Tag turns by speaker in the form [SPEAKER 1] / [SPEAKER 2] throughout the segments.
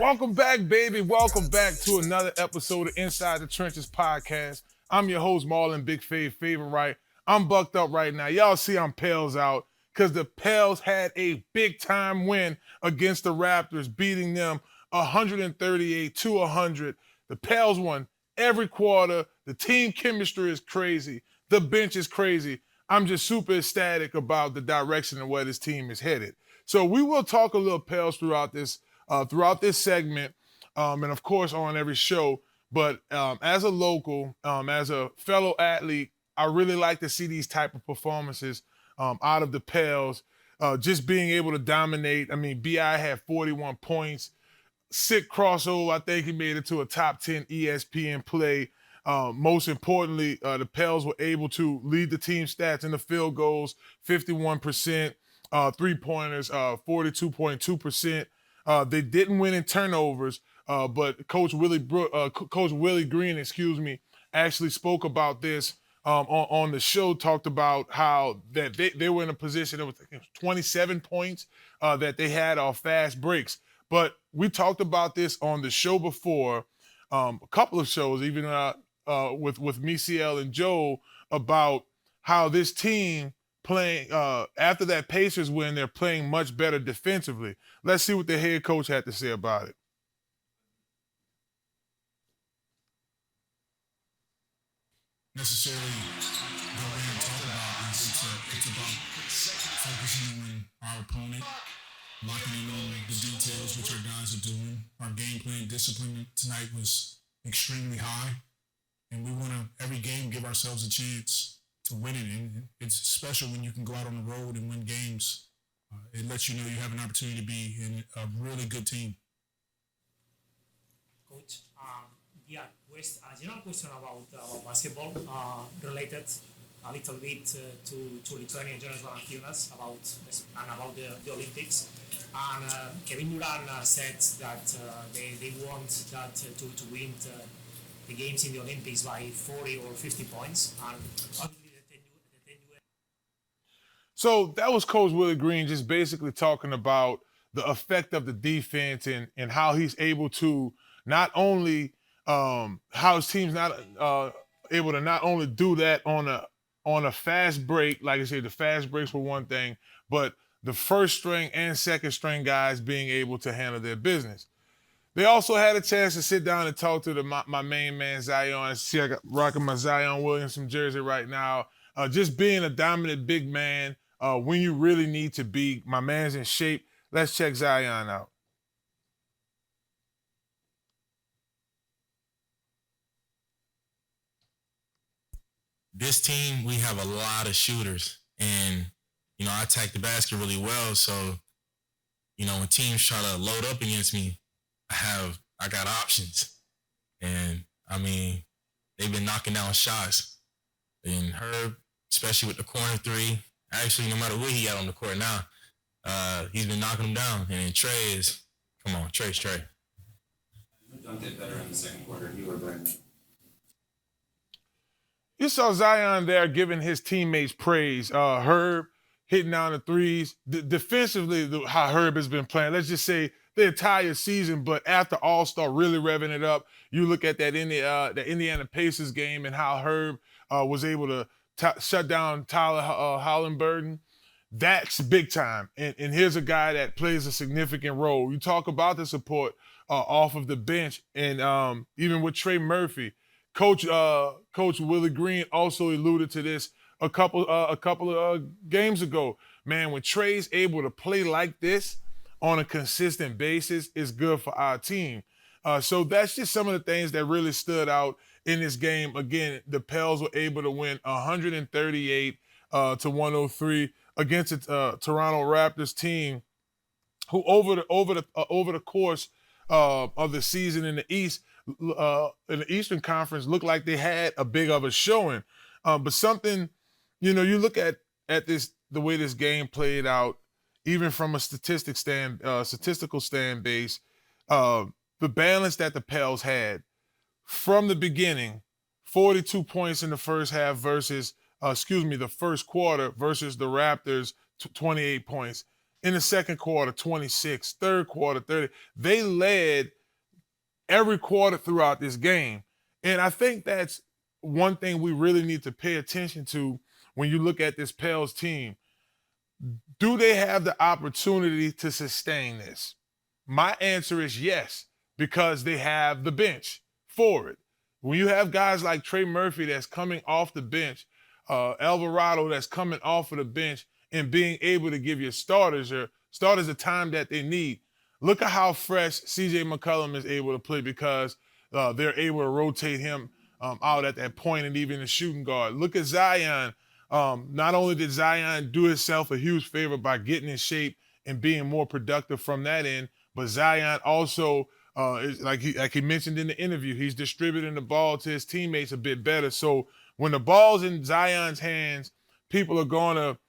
[SPEAKER 1] Welcome back, baby. Welcome back to another episode of Inside the Trenches podcast. I'm your host, Marlon, Big Favor Wright. I'm bucked up right now. Y'all see I'm Pels out because the Pels had a big-time win against the Raptors, beating them 138-100. The Pels won every quarter. The team chemistry is crazy. The bench is crazy. I'm just super ecstatic about the direction and where this team is headed. So we will talk a little Pels throughout this segment, and of course on every show. But as a local, as a fellow athlete, I really like to see these type of performances out of the Pels. Just being able to dominate. I mean, Bi had 41 points, sick crossover. I think he made it to a top 10 ESPN play. Most importantly, the Pels were able to lead the team stats in the field goals, 51%, three-pointers, 42.2%. They didn't win in turnovers, but Coach Willie Green, actually spoke about this on the show. Talked about how that they were in a position that was 27 points that they had off fast breaks. But we talked about this on the show before, a couple of shows, even with me, CL, and Joe, about how this team playing after that Pacers win, they're playing much better defensively. Let's see what the head coach had to say about it.
[SPEAKER 2] Necessarily go in and talk about this. It's about focusing on our opponent, locking in on the details, which our guys are doing. Our game plan discipline tonight was extremely high, and we want to every game give ourselves a chance to win it. And it's special when you can go out on the road and win games. It lets you know you have an opportunity to be in a really good team.
[SPEAKER 3] Coach, a general question about basketball related a little bit to Lithuania and Jonas Valanciunas about the Olympics. And Kevin Durant said that they want that to win the games in the Olympics by 40 or 50 points. And
[SPEAKER 1] So that was Coach Willie Green just basically talking about the effect of the defense and how he's able to not only how his team's not able to not only do that on a fast break, like I said, the fast breaks were one thing, but the first string and second string guys being able to handle their business. They also had a chance to sit down and talk to my main man Zion. I see I got rocking my Zion Williamson jersey right now. Just being a dominant big man when you really need to be. My man's in shape. Let's check Zion out.
[SPEAKER 4] This team, we have a lot of shooters, and I attack the basket really well. So, when teams try to load up against me, I got options, and I mean, they've been knocking down shots. And Herb, especially with the corner three, actually, no matter what he got on the court now, he's been knocking them down. And then Trey is, come on, Trey.
[SPEAKER 5] Who dunked it better in the second quarter, you or Gretna?
[SPEAKER 1] You saw Zion there giving his teammates praise. Herb hitting down the threes. Defensively, how Herb has been playing. Let's just say the entire season, but after All-Star really revving it up, you look at that the Indiana Pacers game and how Herb was able to shut down Tyler Hollenbergen. That's big time. And here's a guy that plays a significant role. You talk about the support off of the bench, and even with Trey Murphy. Coach Willie Green also alluded to this a couple of games ago. Man, when Trey's able to play like this on a consistent basis, it's good for our team. So that's just some of the things that really stood out in this game. Again, the Pels were able to win 138 to 103 against the Toronto Raptors team, who over the course of the season in the East. In the Eastern Conference looked like they had a big of a showing. But something, you look at this, the way this game played out, even from a statistical stand base, the balance that the Pels had from the beginning, 42 points in the first half versus, the first quarter versus the Raptors, 28 points. in the second quarter, 26, third quarter, 30. They led every quarter throughout this game. And I think that's one thing we really need to pay attention to when you look at this Pels team. Do they have the opportunity to sustain this? My answer is yes, because they have the bench for it. When you have guys like Trey Murphy that's coming off the bench, Alvarado that's coming off of the bench, and being able to give your starters the time that they need. Look at how fresh CJ McCollum is able to play, because they're able to rotate him out at that point, and even the shooting guard. Look at Zion. Not only did Zion do himself a huge favor by getting in shape and being more productive from that end, but Zion also, is like he mentioned in the interview, he's distributing the ball to his teammates a bit better. So when the ball's in Zion's hands, people are going to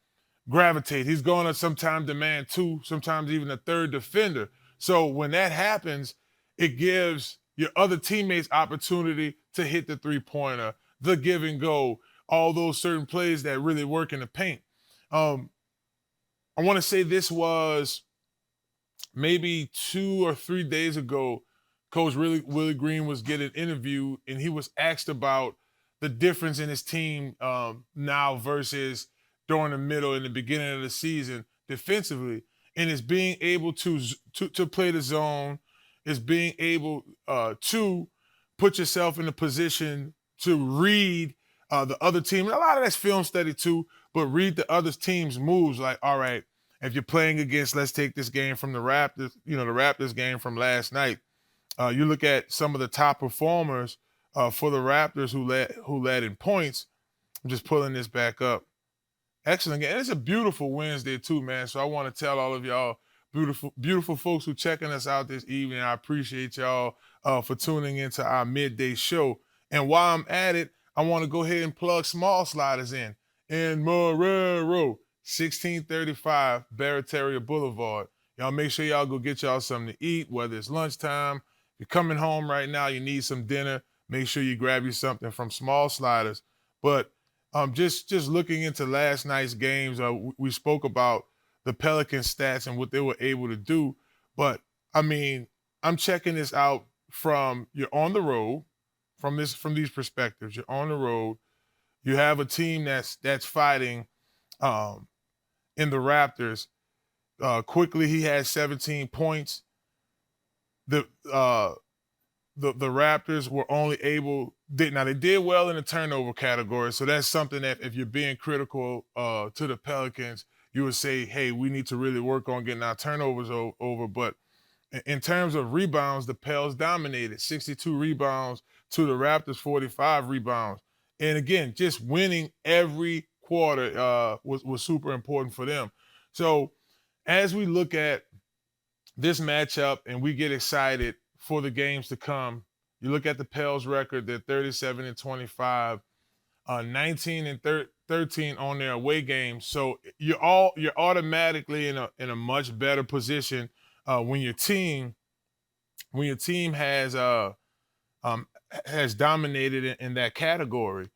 [SPEAKER 1] gravitate. He's going to sometimes demand two, sometimes even a third defender. So when that happens, it gives your other teammates opportunity to hit the three-pointer, the give and go, all those certain plays that really work in the paint. I want to say this was maybe 2 or 3 days ago. Coach Willie Green was getting interviewed, and he was asked about the difference in his team now versus during the middle and the beginning of the season defensively. And it's being able to play the zone, is being able to put yourself in a position to read the other team. And a lot of that's film study too, but read the other team's moves. Like, all right, if you're playing against, let's take this game from the Raptors, the Raptors game from last night. You look at some of the top performers for the Raptors who led in points. I'm just pulling this back up. Excellent game. And it's a beautiful Wednesday too, man. So I want to tell all of y'all beautiful folks who checking us out this evening. I appreciate y'all for tuning into our midday show. And while I'm at it, I want to go ahead and plug Small Sliders in Marrero, 1635 Barataria Boulevard. Y'all make sure y'all go get y'all something to eat, whether it's lunchtime. If you're coming home right now, you need some dinner, make sure you grab you something from Small Sliders. But just looking into last night's games, we spoke about the Pelicans stats and what they were able to do. But, I mean, I'm checking this out from you're on the road, from these perspectives. You're on the road. You have a team that's fighting in the Raptors. Quickly, he had 17 points. The Raptors were only they did well in the turnover category. So that's something that if you're being critical to the Pelicans, you would say, hey, we need to really work on getting our turnovers over. But in terms of rebounds, the Pels dominated, 62 rebounds to the Raptors, 45 rebounds. And again, just winning every quarter was super important for them. So as we look at this matchup and we get excited for the games to come, you look at the Pels record, they're 37-25, 19-13 on their away games. So you're automatically in a much better position when your team has dominated in that category.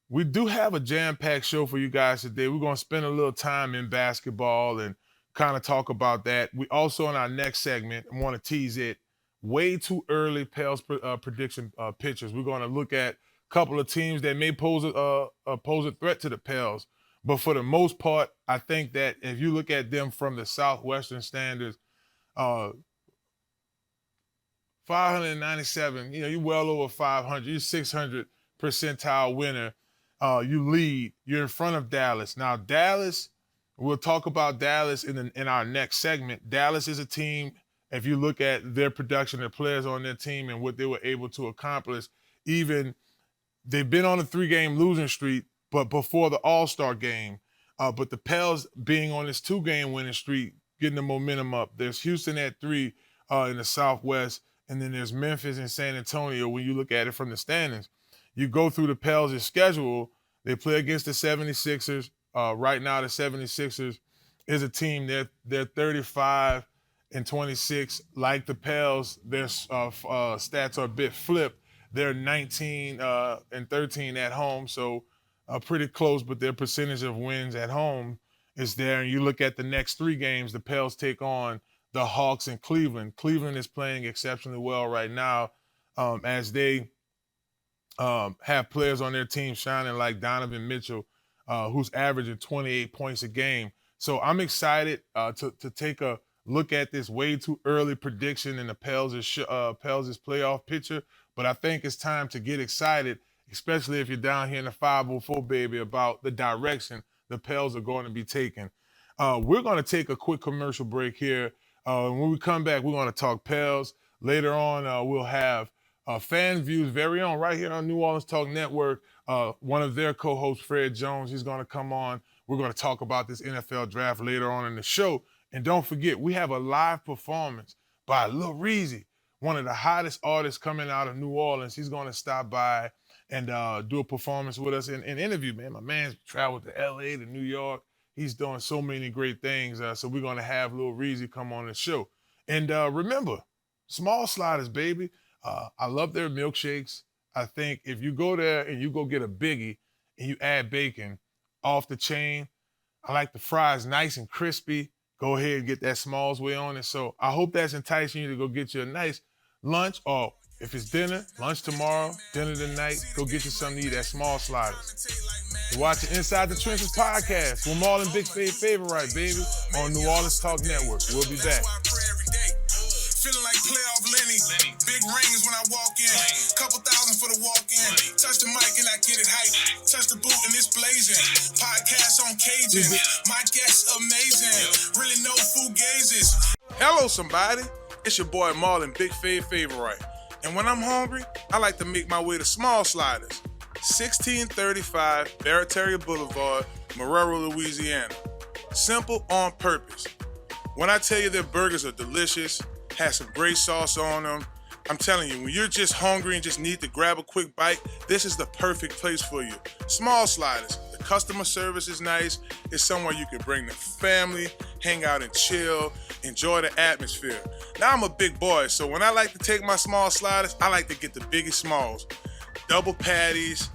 [SPEAKER 1] We do have a jam-packed show for you guys today. We're going to spend a little time in basketball and kind of talk about that. We also, in our next segment, want to tease it, way too early Pels prediction pictures. We're going to look at a couple of teams that may pose a threat to the Pels. But for the most part, I think that if you look at them from the Southwestern standards, 597, you're well over 500. You're 600 percentile winner. You lead. You're in front of Dallas. Now, Dallas, we'll talk about Dallas in our next segment. Dallas is a team, if you look at their production, the players on their team and what they were able to accomplish, even they've been on a 3-game losing streak, but before the All-Star game. But the Pels being on this 2-game winning streak, getting the momentum up. There's Houston at 3 in the Southwest, and then there's Memphis and San Antonio when you look at it from the standings. You go through the Pels' schedule, they play against the 76ers. Right now, the 76ers is a team they're 35-26. Like the Pels, their stats are a bit flipped. They're 19-13 at home, so pretty close, but their percentage of wins at home is there. And you look at the next 3 games, the Pels take on the Hawks in Cleveland. Cleveland is playing exceptionally well right now, as they have players on their team shining like Donovan Mitchell, who's averaging 28 points a game. So I'm excited to take a look at this way too early prediction in the Pels' playoff picture. But I think it's time to get excited, especially if you're down here in the 504, baby, about the direction the Pels are going to be taking. We're going to take a quick commercial break here. When we come back, we're going to talk Pels. Later on, we'll have Fan View's very own right here on New Orleans Talk Network. One of their co-hosts, Fred Jones, he's going to come on. We're going to talk about this NFL draft later on in the show. And don't forget, we have a live performance by Lil Reezy, one of the hottest artists coming out of New Orleans. He's going to stop by and do a performance with us and interview, man. My man's traveled to L.A., to New York. He's doing so many great things. So we're going to have Lil Reezy come on the show. And remember, Small Sliders, baby. I love their milkshakes. I think if you go there and you go get a Biggie and you add bacon off the chain, I like the fries nice and crispy. Go ahead and get that Smalls way on it. So I hope that's enticing you to go get you a nice lunch, or if it's dinner, lunch tomorrow, dinner tonight, go get you something to eat at Small Sliders. You're watching Inside the Trenches podcast with Marlon Big Favorite, baby, on New Orleans Talk Network. We'll be back.
[SPEAKER 2] Feeling like playoff Lenny. Big rings when I walk in. Couple thousand for the walk in. Touch the mic and I get it hype. Touch the boot and it's blazing. Podcast on Cajun. My guests amazing. Really no fugazes. Hello, somebody. It's your boy Marlon Big Favorite. And when I'm hungry, I like to make my way to Small Sliders. 1635 Barataria Boulevard, Marrero, Louisiana. Simple on purpose. When I tell you their burgers are delicious, has some great sauce on them, I'm telling you, when you're just hungry and just need to grab a quick bite, this is the perfect place for you. Small Sliders. The customer service is nice. It's somewhere you can bring the family, hang out and chill, enjoy the atmosphere. Now I'm a big boy, so when I like to take my Small Sliders, I like to get the biggest smalls. Double patties,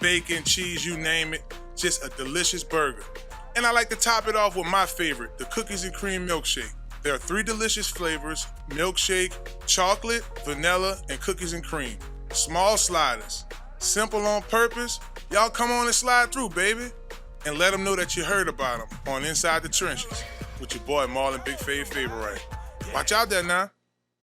[SPEAKER 2] bacon, cheese, you name it. Just a delicious burger. And I like to top it off with my favorite, the cookies and cream milkshake. There are 3 delicious flavors: milkshake, chocolate, vanilla, and cookies and cream. Small Sliders. Simple on purpose. Y'all come on and slide through, baby. And let them know that you heard about them on Inside the Trenches with your boy Marlon Big Favorite. Watch out there now.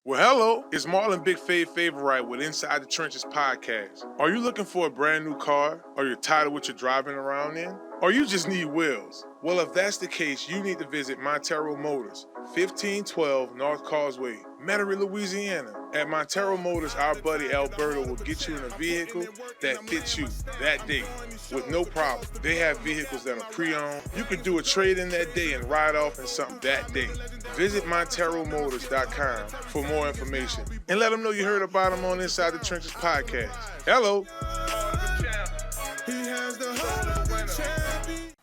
[SPEAKER 2] Well, hello, it's Marlon Big Favorite with Inside the Trenches podcast. Are you looking for a brand new car? Or you're tired of what you're driving around in? Or you just need wheels? Well, if that's the case, you need to visit Montero Motors, 1512 North Causeway, Metairie, Louisiana. At Montero Motors, our buddy Alberto will get you in a vehicle that fits you that day with no problem. They have vehicles that are pre-owned. You could do a trade-in that day and ride off in something that day. Visit MonteroMotors.com for more information and let them know you heard about them on Inside the Trenches podcast. Hello.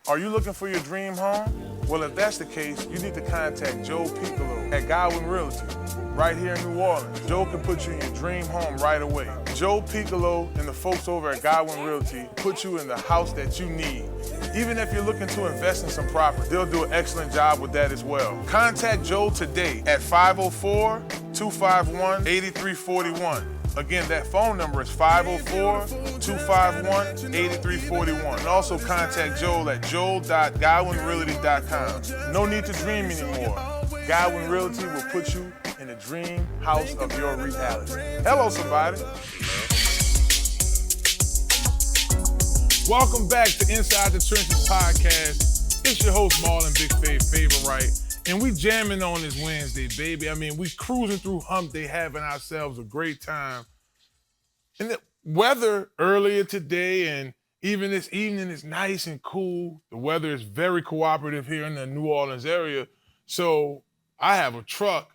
[SPEAKER 2] Are you looking for your dream home? Well, if that's the case, you need to contact Joe Picolo at Godwyn Realty, right here in New Orleans. Joe can put you in your dream home right away. Joe Picolo and the folks over at Godwyn Realty put you in the house that you need. Even if you're looking to invest in some property, they'll do an excellent job with that as well. Contact Joe today at 504-251-8341. Again, that phone number is 504-251-8341. And also contact Joel at joel.godwynrealty.com. No need to dream anymore. Godwyn Realty will put you in the dream house of your reality. Hello, somebody. Welcome back to Inside the Trenches podcast. It's your host, Marlon Big Favorite. And we jamming on this Wednesday, baby. I mean, we cruising through hump day, having ourselves a great time. And the weather earlier today and even this evening is nice and cool. The weather is very cooperative here in the New Orleans area. So I have a truck,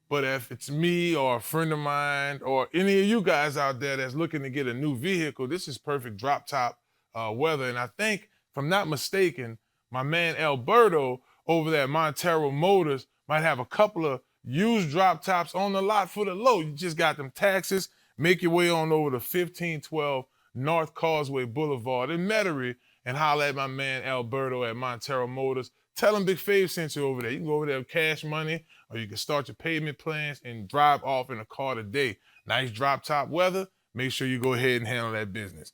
[SPEAKER 2] but if it's me or a friend of mine or any of you guys out there that's looking to get a new vehicle, this is perfect drop top weather. And I think, if I'm not mistaken, my man Alberto over there at Montero Motors might have a couple of used drop tops on the lot for the low. You just got them taxes. Make your way on over to 1512 North Causeway Boulevard in Metairie and holler at my man Alberto at Montero Motors.
[SPEAKER 1] tell them Big Fave sent you over there. You can go over there with cash money, or you can start your payment plans and drive off in a car today. Nice drop top weather. Make sure you go ahead and handle that business.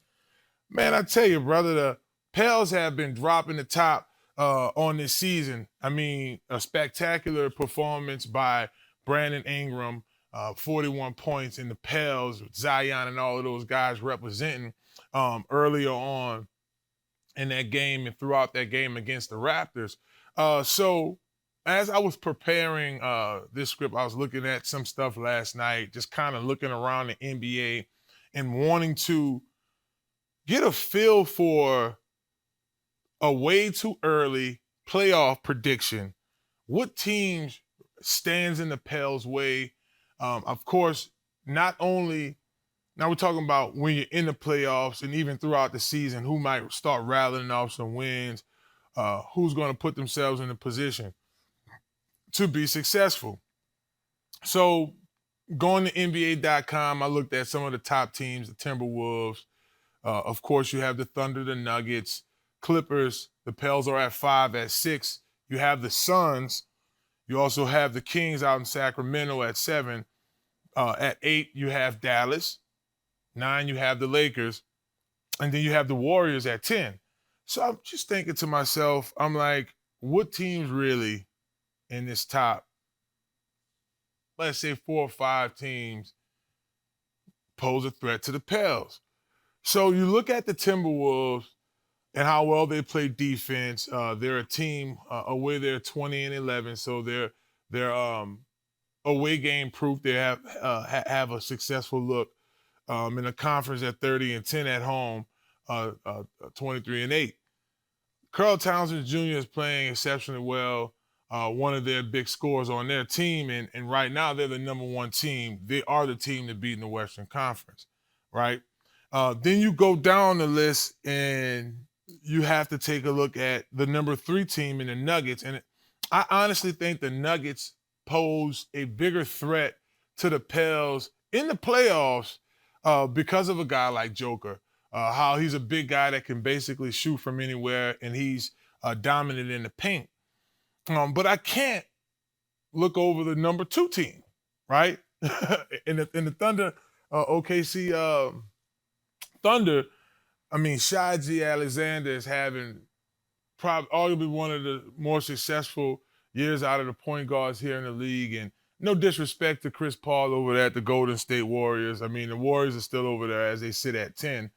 [SPEAKER 1] Man, I tell you, brother, the Pels have been dropping the top on this season. I mean, a spectacular performance by Brandon Ingram, 41 points in the Pels, with Zion and all of those guys representing earlier on in that game and throughout that game against the Raptors. So as I was preparing this script, I was looking at some stuff last night, just kind of looking around the NBA and wanting to get a feel for a way too early playoff prediction. What teams stands in the Pels' way? Of course, not only now we're talking about when you're in the playoffs and even throughout the season, who might start rattling off some wins, who's going to put themselves in a position to be successful. So going to NBA.com, I looked at some of the top teams, the Timberwolves. Of course, you have the Thunder, the Nuggets, Clippers. The Pels are at 5. At 6, you have the Suns. You also have the Kings out in Sacramento at 7. At 8, you have Dallas. 9, you have the Lakers. And then you have the Warriors at 10. So I'm just thinking to myself, I'm like, what teams really in this top, let's say 4 or 5 teams, pose a threat to the Pels? So you look at the Timberwolves and how well they play defense. They're a team away. They're 20-11, so they're away game proof. They have a successful look in the conference at 30-10 at home, 23-8. Karl Townsend Jr. is playing exceptionally well. One of their big scorers on their team, and right now they're the number 1 team. They are the team to beat in the Western Conference, right? Then you go down the list and you have to take a look at the number 3 team in the Nuggets. And I honestly think the Nuggets pose a bigger threat to the Pels in the playoffs because of a guy like Joker, how he's a big guy that can basically shoot from anywhere, and he's dominant in the paint. But I can't look over the number 2 team, right? in the Thunder, OKC Thunder, I mean, Shai Alexander is having probably arguably one of the more successful years out of the point guards here in the league. And no disrespect to Chris Paul over there at the Golden State Warriors. I mean, the Warriors are still over there as they sit at 10.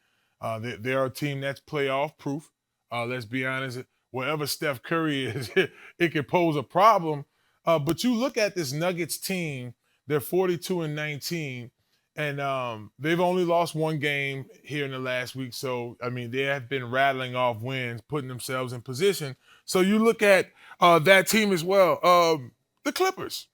[SPEAKER 1] They're a team that's playoff proof. Let's be honest, wherever Steph Curry is, it can pose a problem. But you look at this Nuggets team, they're 42-19. And they've only lost 1 game here in the last week. So, I mean, they have been rattling off wins, putting themselves in position. So you look at that team as well. The Clippers,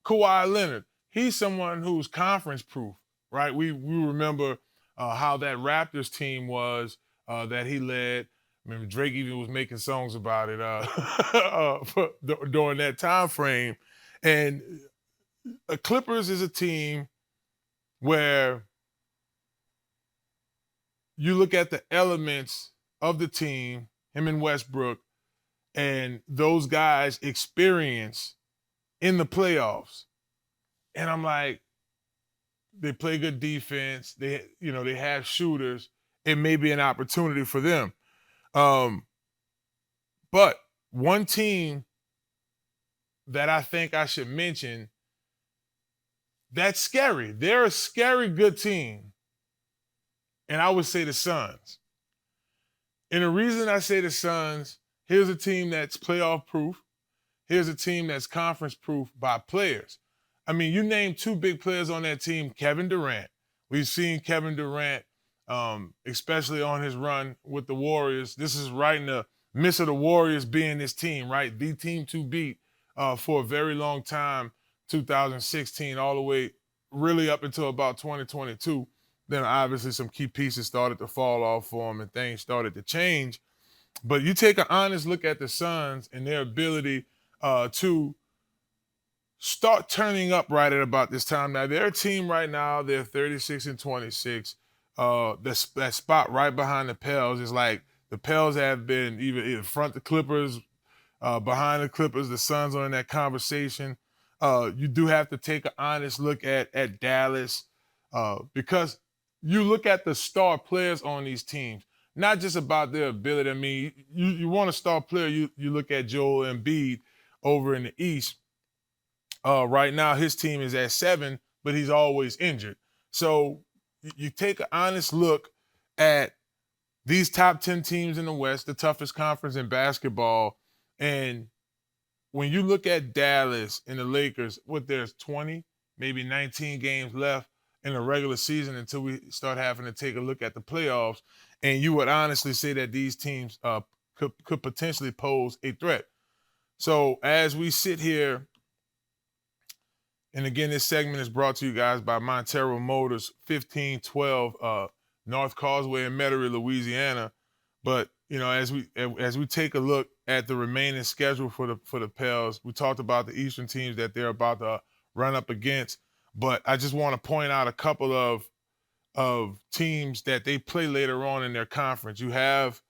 [SPEAKER 1] Kawhi Leonard, he's someone who's conference proof, right? We remember how that Raptors team was that he led. I mean, Drake even was making songs about it during that time frame. And Clippers is a team where you look at the elements of the team, him and Westbrook, and those guys' experience in the playoffs. And I'm like, they play good defense. They have shooters. It may be an opportunity for them. But one team that I think I should mention that's scary. They're a scary good team. And I would say the Suns. And the reason I say the Suns, here's a team that's playoff proof. Here's a team that's conference proof by players. I mean, you name 2 big players on that team, Kevin Durant. We've seen Kevin Durant, especially on his run with the Warriors. This is right in the midst of the Warriors being this team, right? The team to beat for a very long time. 2016 all the way really up until about 2022. Then obviously some key pieces started to fall off for him and things started to change. But you take an honest look at the Suns and their ability to start turning up right at about this time. Now, they're a team right now, they're 36-26. That spot right behind the Pels is like the Pels have been either front the Clippers Behind the Clippers, the Suns are in that conversation. You do have to take an honest look at Dallas because you look at the star players on these teams, not just about their ability. I mean, you want a star player, you look at Joel Embiid over in the East. Right now, his team is at 7, but he's always injured. So you take an honest look at these top 10 teams in the West, the toughest conference in basketball, and when you look at Dallas and the Lakers, there's 20, maybe 19 games left in the regular season until we start having to take a look at the playoffs, and you would honestly say that these teams could potentially pose a threat. So as we sit here, and again, this segment is brought to you guys by Montero Motors, 1512 North Causeway in Metairie, Louisiana. But as we take a look at the remaining schedule for the Pels, we talked about the Eastern teams that they're about to run up against. But I just want to point out a couple of teams that they play later on in their conference. You have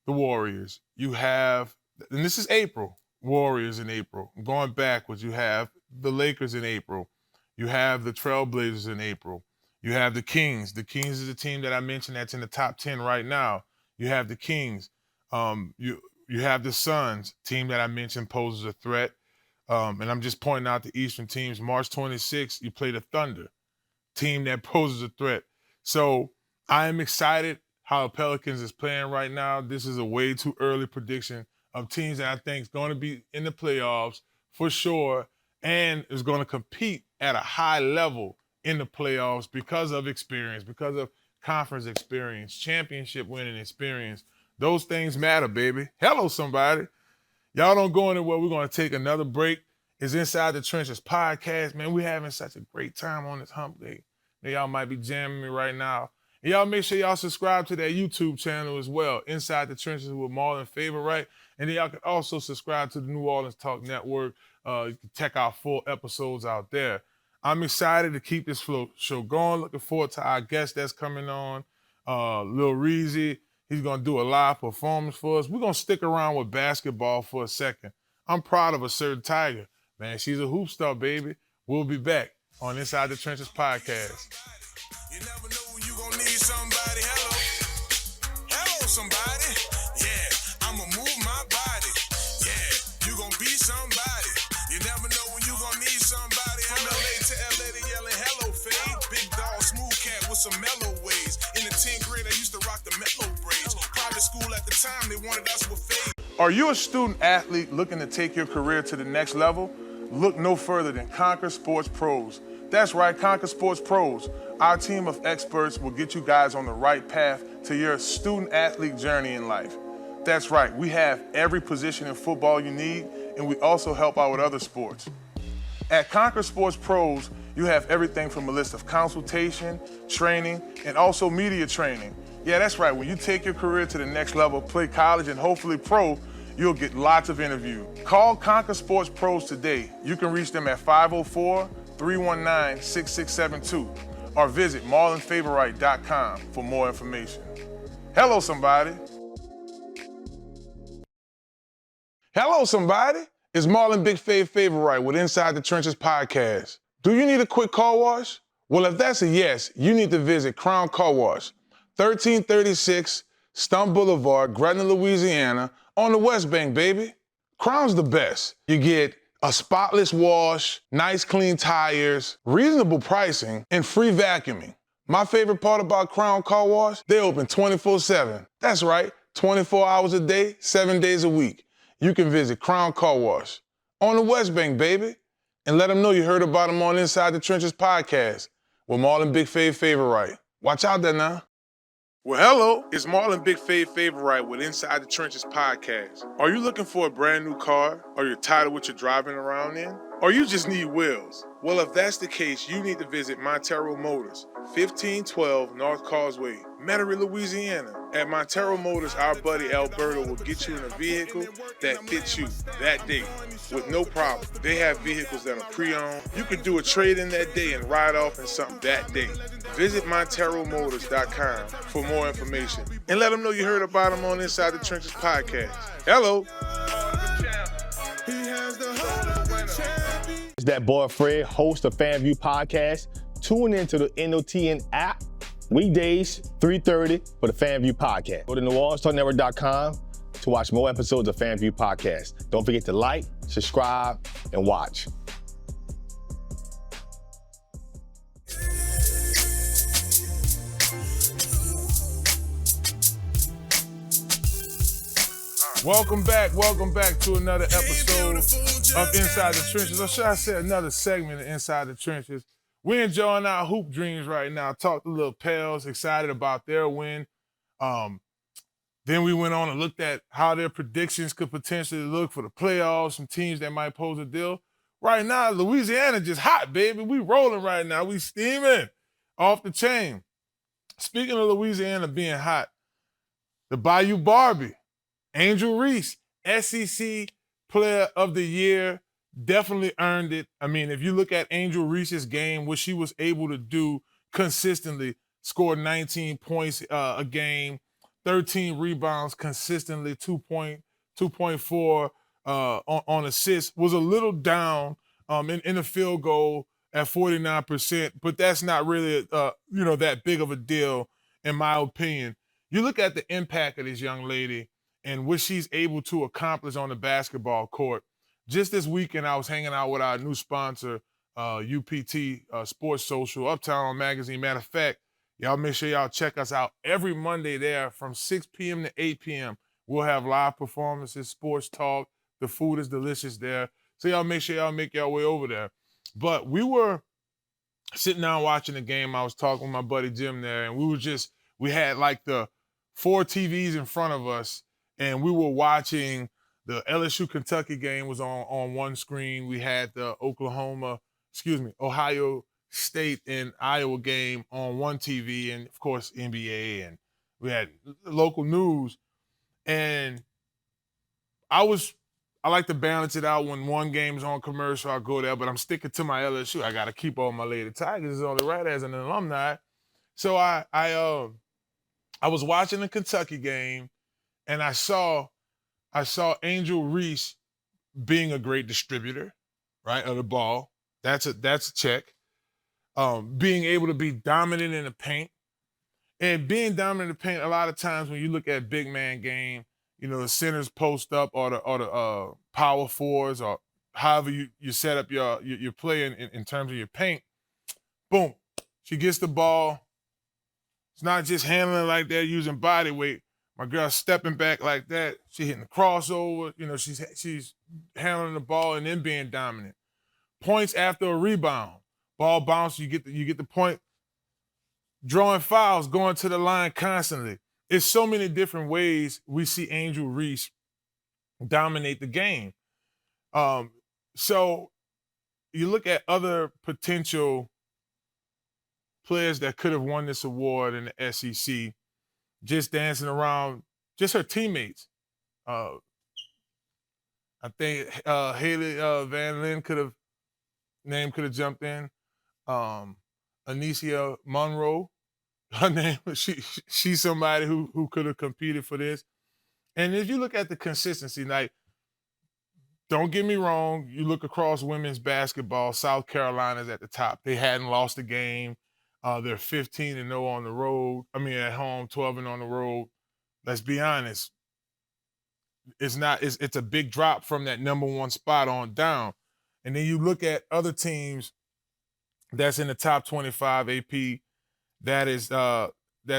[SPEAKER 1] the Warriors. You have, and this is April, Warriors in April. Going backwards, you have the Lakers in April. You have the Trailblazers in April. You have the Kings. The Kings is a team that I mentioned that's in the top 10 right now. You have the Kings. You have the Suns, team that I mentioned poses a threat. And I'm just pointing out the Eastern teams. March 26th, you play the Thunder, team that poses a threat. So I am excited how the Pelicans is playing right now. This is a way too early prediction of teams that I think is going to be in the playoffs for sure and is going to compete at a high level in the playoffs because of experience, because of conference experience, championship winning experience. Those things matter, baby. Hello, somebody. Y'all don't go anywhere. We're going to take another break. It's Inside the Trenches podcast. Man, we're having such a great time on this hump day. Y'all might be jamming me right now. And y'all make sure y'all subscribe to that YouTube channel as well, Inside the Trenches with Marlon Wright. And then y'all can also subscribe to the New Orleans Talk Network. You can check out full episodes out there. I'm excited to keep this show going. Looking forward to our guest that's coming on, Lil Reezy. He's going to do a live performance for us. We're going to stick around with basketball for a second. I'm proud of a certain Tiger. Man, she's a hoop star, baby. We'll be back on Inside the Trenches podcast.
[SPEAKER 6] You never know when you gonna need somebody. Hello somebody. Yeah, I'ma move my body. Yeah, you gonna be somebody. You never know when you gonna need somebody. From LA to LA, they yelling hello, fade. Big dog, smooth cat with some mellow ways. In the 10th grade, I used to rock the mellow braids. Private school at the time, they wanted us with fade.
[SPEAKER 1] Are you a student athlete looking to take your career to the next level? Look no further than Conquer Sports Pros. That's right, Conquer Sports Pros. Our team of experts will get you guys on the right path to your student-athlete journey in life. That's right, we have every position in football you need, and we also help out with other sports. At Conquer Sports Pros, you have everything from a list of consultation, training, and also media training. Yeah, that's right, when you take your career to the next level, play college, and hopefully pro, you'll get lots of interviews. Call Conquer Sports Pros today. You can reach them at 504-319-6672 or visit marlonfavorite.com for more information. Hello, somebody. Hello, somebody. It's Marlon Big Favorite with Inside the Trenches podcast. Do you need a quick car wash? Well, if that's a yes, you need to visit Crown Car Wash, 1336 Stumpf Boulevard, Gretna, Louisiana, on the West Bank, baby. Crown's the best. You get a spotless wash, nice clean tires, reasonable pricing, and free vacuuming. My favorite part about Crown Car Wash, they open 24/7. That's right, 24 hours a day, 7 days a week. You can visit Crown Car Wash on the West Bank, baby, and let them know you heard about them on Inside the Trenches podcast with Marlon Big Favorite. Watch out there now. Well, hello, it's Marlon Big Favorite with Inside the Trenches podcast. Are you looking for a brand new car? Or you're tired of what you're driving around in? Or you just need wheels? Well, if that's the case, you need to visit Montero Motors, 1512 North Causeway, Metairie, Louisiana. At Montero Motors, our buddy Alberto will get you in a vehicle that fits you that day with no problem. They have vehicles that are pre-owned. You can do a trade-in that day and ride off in something that day. Visit MonteroMotors.com for more information and let them know you heard about them on Inside the Trenches podcast. Hello. He has the heart of a champion.
[SPEAKER 7] It's that boy Fred, host of FanView Podcast. Tune into the NOTN app weekdays, 3:30 for the FanView Podcast. Go to NewOrleansTalkNetwork.com to watch more episodes of FanView Podcast. Don't forget to like, subscribe, and watch.
[SPEAKER 1] Welcome back to another episode of Inside the Trenches, or should I say another segment of Inside the Trenches. We're enjoying our hoop dreams right now. Talked to little pals, excited about their win. Then we went on and looked at how their predictions could potentially look for the playoffs, some teams that might pose a deal. Right now, Louisiana just hot, baby. We rolling right now. We steaming off the chain. Speaking of Louisiana being hot, the Bayou Barbie, Angel Reese, SEC Player of the Year, definitely earned it. I mean, if you look at Angel Reese's game, what she was able to do consistently, scored 19 points a game, 13 rebounds consistently, 2.4 on assists, was a little down in the field goal at 49%, but that's not really that big of a deal in my opinion. You look at the impact of this young lady and what she's able to accomplish on the basketball court. Just this weekend, I was hanging out with our new sponsor, UPT Sports Social, Uptown Magazine. Matter of fact, y'all make sure y'all check us out every Monday there from 6 p.m. to 8 p.m. We'll have live performances, sports talk. The food is delicious there. So y'all make sure y'all make your way over there. But we were sitting down watching the game. I was talking with my buddy Jim there, and we had like the 4 TVs in front of us, and we were watching the LSU-Kentucky game was on one screen. We had the Ohio State and Iowa game on one TV, and of course NBA, and we had local news. And I like to balance it out. When one game is on commercial, I'll go there, but I'm sticking to my LSU. I got to keep on my Lady Tigers. It's only right as an alumni. So I was watching the Kentucky game, and I saw Angel Reese being a great distributor, right, of the ball. That's a check. Being able to be dominant in the paint. And being dominant in the paint, a lot of times when you look at big man game, the centers post up or the power fours or however you set up your play in terms of your paint. Boom. She gets the ball. It's not just handling like that, using body weight. My girl stepping back like that. She hitting the crossover. She's handling the ball and then being dominant. Points after a rebound. Ball bounce, you get the point. Drawing fouls, going to the line constantly. It's so many different ways we see Angel Reese dominate the game. So you look at other potential players that could have won this award in the SEC, just dancing around, just her teammates. I think Haley Van Lin could have jumped in. Anicia Monroe, her name, she's somebody who could have competed for this. And if you look at the consistency, like, don't get me wrong, you look across women's basketball, South Carolina's at the top. They hadn't lost a game. They're 15-0 on the road. At home, 12-0 on the road. Let's be honest. It's a big drop from that number one spot on down. And then you look at other teams that's in the top 25 AP, that's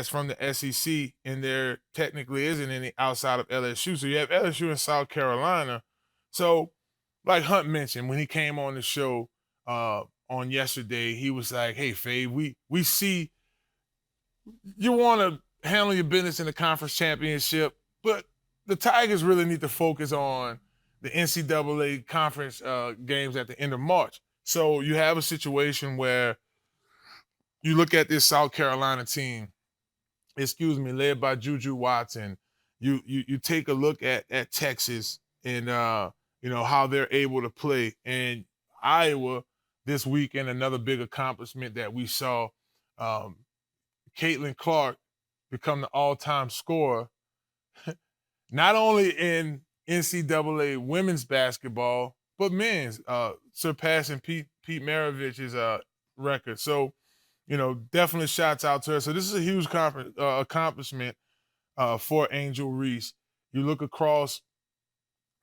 [SPEAKER 1] from the SEC, and there technically isn't any outside of LSU. So you have LSU and South Carolina. So, like Hunt mentioned, when he came on the show on yesterday, he was like, hey, Fave, we see you want to handle your business in the conference championship, but the Tigers really need to focus on the NCAA conference games at the end of March. So you have a situation where you look at this South Carolina team, led by Juju Watson. You take a look at Texas and how they're able to play. And Iowa this weekend, another big accomplishment that we saw, Caitlin Clark become the all-time scorer, not only in NCAA women's basketball, but men's, surpassing Pete Maravich's record. So, definitely shouts out to her. So this is a huge accomplishment for Angel Reese. You look across,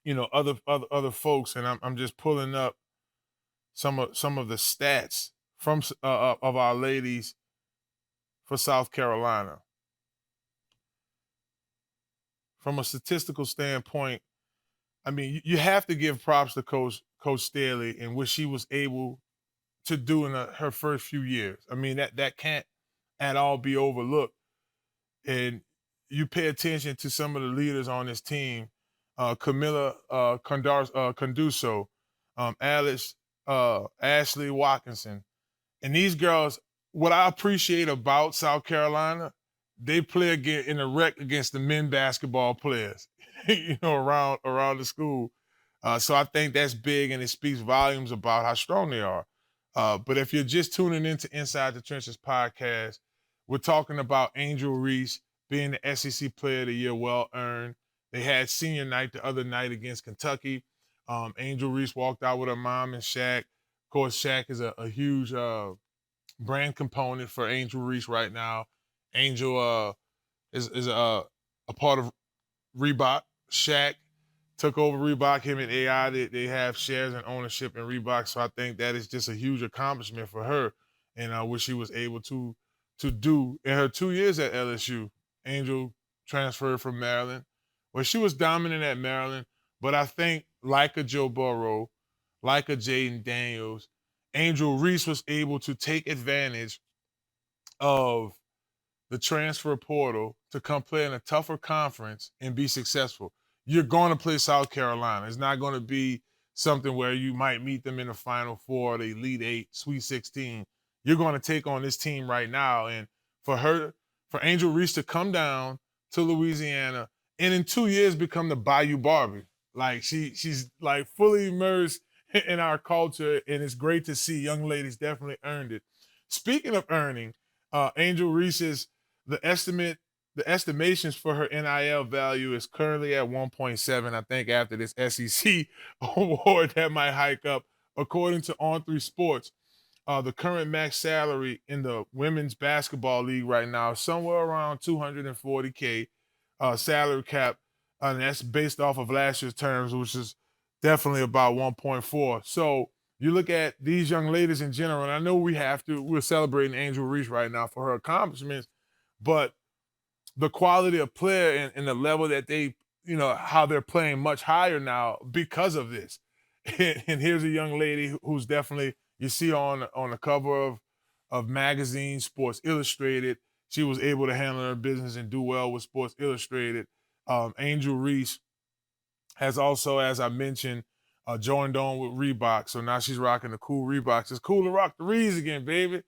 [SPEAKER 1] other folks, and I'm just pulling up some of the stats from of our ladies for South Carolina. From a statistical standpoint, I mean, you have to give props to Coach Staley and what she was able to do in her first few years. I mean, that can't at all be overlooked. And you pay attention to some of the leaders on this team, Camilla Conduso, Ashley Watkinson. And these girls, what I appreciate about South Carolina, they play in a rec against the men basketball players, around the school. So I think that's big, and it speaks volumes about how strong they are. But if you're just tuning into Inside the Trenches podcast, we're talking about Angel Reese being the SEC Player of the Year, well-earned. They had senior night the other night against Kentucky. Angel Reese walked out with her mom and Shaq. Of course, Shaq is a huge brand component for Angel Reese right now. Angel is a part of Reebok. Shaq took over Reebok. Him and AI, they have shares and ownership in Reebok. So I think that is just a huge accomplishment for her, and what she was able to do in her 2 years at LSU. Angel transferred from Maryland. Well, she was dominant at Maryland, but I think like a Joe Burrow, like a Jaden Daniels, Angel Reese was able to take advantage of the transfer portal to come play in a tougher conference and be successful. You're going to play South Carolina. It's not going to be something where you might meet them in the Final Four, the Elite Eight, Sweet 16. You're going to take on this team right now. And for Angel Reese to come down to Louisiana and in 2 years become the Bayou Barbie. Like she's like fully immersed in our culture, and it's great to see. Young ladies definitely earned it. Speaking of earning, Angel Reese's the estimations for her NIL value is currently at 1.7. I think after this SEC award that might hike up. According to On3 Sports, the current max salary in the women's basketball league right now is somewhere around $240K salary cap, and that's based off of last year's terms, which is definitely about 1.4. So you look at these young ladies in general, and I know we're celebrating Angel Reese right now for her accomplishments, but the quality of player and the level that they, how they're playing much higher now because of this. And here's a young lady who's definitely, you see on the cover of magazines, Sports Illustrated. She was able to handle her business and do well with Sports Illustrated. Angel Reese has also, as I mentioned, joined on with Reebok. So now she's rocking the cool Reeboks. It's cool to rock the Reezy again, baby.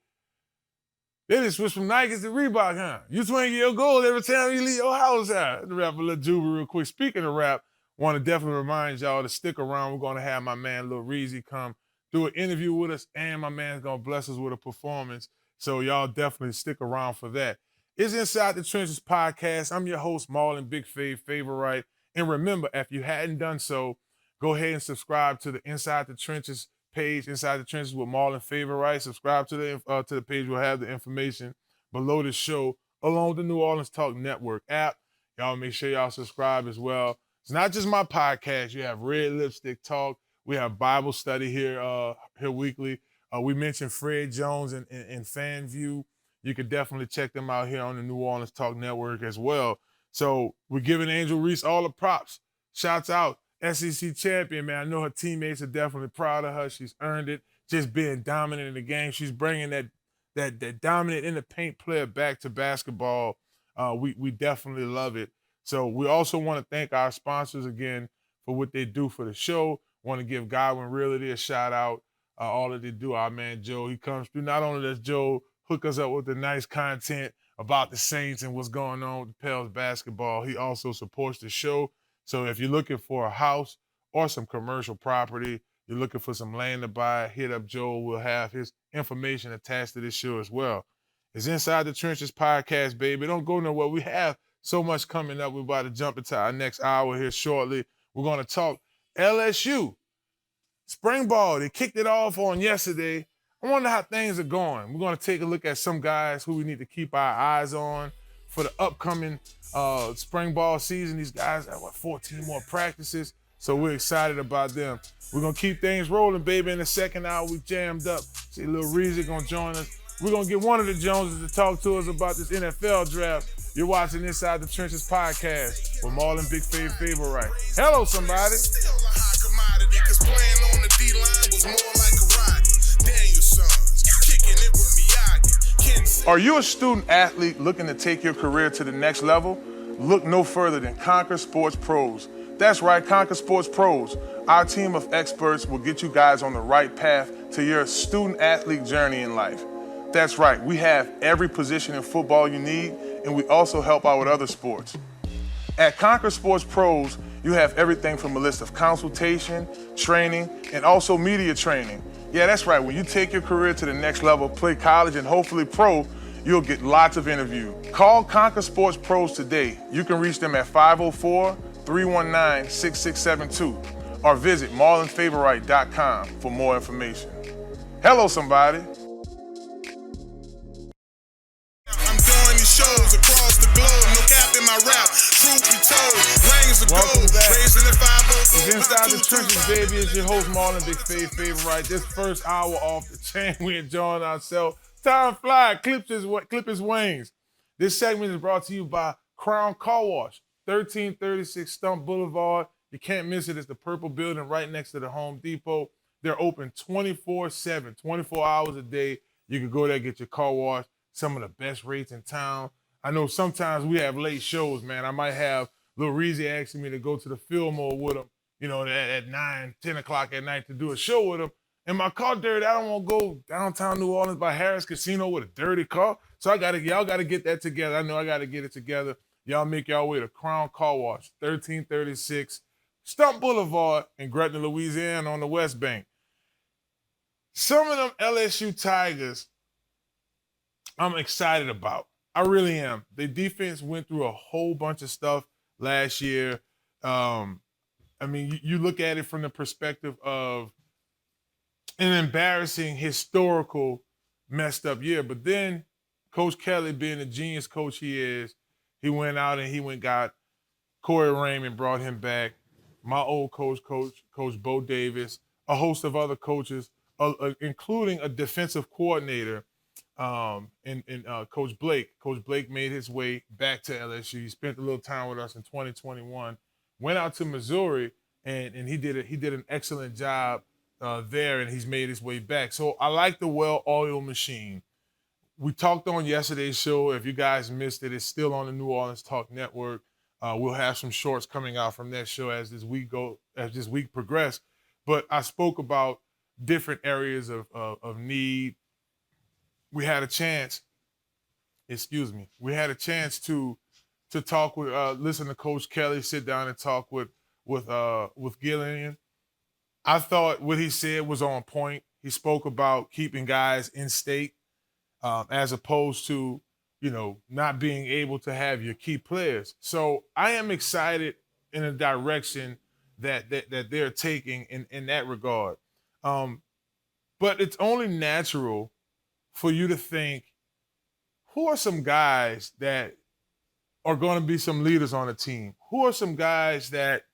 [SPEAKER 1] They just switched from Nikes to Reebok, huh? You swing your goal every time you leave your house out. To rap a little Juba real quick. Speaking of rap, want to definitely remind y'all to stick around. We're going to have my man Lil Reezy come do an interview with us, and my man's going to bless us with a performance. So y'all definitely stick around for that. It's Inside the Trenches podcast. I'm your host, Marlon Big Favorite. And remember, if you hadn't done so, go ahead and subscribe to the Inside the Trenches page, Inside the Trenches with Marlon Favorite. Subscribe to the page. We'll have the information below the show, along with the New Orleans Talk Network app. Y'all make sure y'all subscribe as well. It's not just my podcast. You have Red Lipstick Talk. We have Bible study here weekly. We mentioned Fred Jones and FanView. You could definitely check them out here on the New Orleans Talk Network as well. So we're giving Angel Reese all the props. Shouts out, SEC champion, man. I know her teammates are definitely proud of her. She's earned it, just being dominant in the game. She's bringing that dominant in the paint player back to basketball. We definitely love it. So we also want to thank our sponsors again for what they do for the show. Want to give Godwyn Realty a shout out. All that they do, our man Joe, he comes through. Not only does Joe hook us up with the nice content about the Saints and what's going on with the Pels basketball, he also supports the show. So if you're looking for a house or some commercial property, you're looking for some land to buy, hit up Joe. We'll have his information attached to this show as well. It's Inside the Trenches podcast, baby. Don't go nowhere. We have so much coming up. We're about to jump into our next hour here shortly. We're going to talk LSU. Spring ball, they kicked it off on yesterday. I wonder how things are going. We're going to take a look at some guys who we need to keep our eyes on for the upcoming spring ball season. These guys have, 14 more practices, so we're excited about them. We're going to keep things rolling, baby. In the second hour, we jammed up. See, little Reezy going to join us. We're going to get one of the Joneses to talk to us about this NFL draft. You're watching Inside the Trenches podcast with Marlon Big Favorite. Hello, somebody.
[SPEAKER 6] Still a high commodity, 'cause playing on the D-line was more like karate. Daniel Sons, kicking it with Miyagi.
[SPEAKER 1] Are you a student athlete looking to take your career to the next level? Look no further than Conquer Sports Pros. That's right, Conquer Sports Pros. Our team of experts will get you guys on the right path to your student athlete journey in life. That's right, we have every position in football you need, and we also help out with other sports. At Conquer Sports Pros, you have everything from a list of consultation, training, and also media training. Yeah, that's right, when you take your career to the next level, play college and hopefully pro, you'll get lots of interviews. Call Conquer Sports Pros today. You can reach them at 504-319-6672 or visit marlonfavorite.com for more information. Hello, somebody.
[SPEAKER 6] I'm doing these shows across the globe, no cap in my rap. Truth be told, rings of
[SPEAKER 1] Welcome
[SPEAKER 6] gold,
[SPEAKER 1] back.
[SPEAKER 6] raising the 504.
[SPEAKER 1] It's Inside the Trenches, baby. It's your host, Marlon Big Favorite. This first hour off the chain, we enjoying ourselves. Time fly, clip his wings. This segment is brought to you by Crown Car Wash, 1336 Stumpf Boulevard. You can't miss it. It's the purple building right next to the Home Depot. They're open 24/7, 24 hours a day. You can go there, get your car washed. Some of the best rates in town. I know sometimes we have late shows, man. I might have Lil Reezy asking me to go to the Fillmore with him, at 9, 10 o'clock at night to do a show with him. And my car dirty. I don't want to go downtown New Orleans by Harris Casino with a dirty car. So y'all got to get that together. I know I got to get it together. Y'all make y'all way to Crown Car Wash, 1336 Stumpf Boulevard in Gretna, Louisiana on the West Bank. Some of them LSU Tigers I'm excited about. I really am. The defense went through a whole bunch of stuff last year. You look at it from the perspective of an embarrassing, historical, messed up year. But then Coach Kelly, being the genius coach he is, he went out and he got Corey Raymond, brought him back. My old coach Bo Davis, a host of other coaches, including a defensive coordinator, and Coach Blake. Coach Blake made his way back to LSU. He spent a little time with us in 2021. Went out to Missouri, and he did an excellent job there, and he's made his way back. So I like the well-oiled machine. We talked on yesterday's show. If you guys missed it, it's still on the New Orleans Talk Network. We'll have some shorts coming out from that show as this week progresses. But I spoke about different areas of need. We had a chance to talk with, listen to Coach Kelly, sit down and talk with Gillian. I thought what he said was on point. He spoke about keeping guys in state as opposed to, not being able to have your key players. So I am excited in a direction that they're taking in that regard. But it's only natural for you to think, who are some guys that are going to be some leaders on the team? Who are some guys that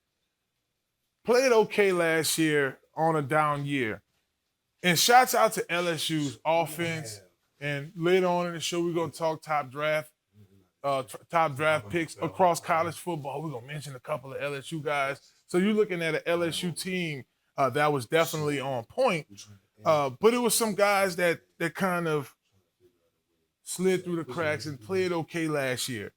[SPEAKER 1] played okay last year on a down year? And shouts out to LSU's offense. And later on in the show, we're going to talk top draft picks across college football. We're going to mention a couple of LSU guys. So you're looking at an LSU team that was definitely on point. But it was some guys that kind of slid through the cracks and played okay last year.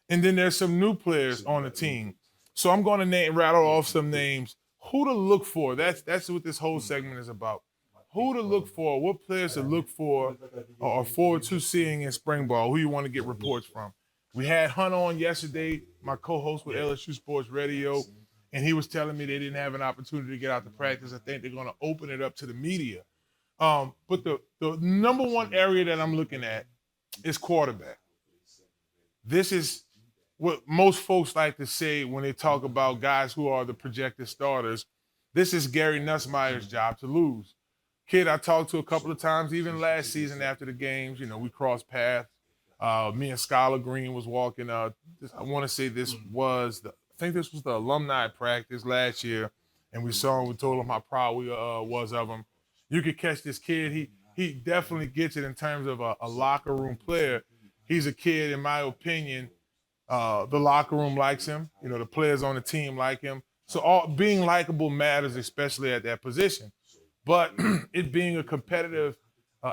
[SPEAKER 1] And then there's some new players on the team. So I'm going to rattle off some names. Who to look for. That's what this whole segment is about. Who to look for, what players to look for or forward to seeing in spring ball, who you want to get reports from. We had Hunt on yesterday, my co-host with LSU Sports Radio, and he was telling me they didn't have an opportunity to get out to practice. I think they're going to open it up to the media. But the number one area that I'm looking at is quarterback. This is what most folks like to say when they talk about guys who are the projected starters, this is Gary Nussmeier's job to lose. Kid I talked to a couple of times, even last season after the games, we crossed paths. Me and Skylar Green was walking. I want to say I think this was the alumni practice last year, and we saw him. We told him how proud we was of him. You could catch this kid. He definitely gets it in terms of a locker room player. He's a kid, in my opinion. The locker room likes him. The players on the team like him. So being likable matters, especially at that position. But it being a competitive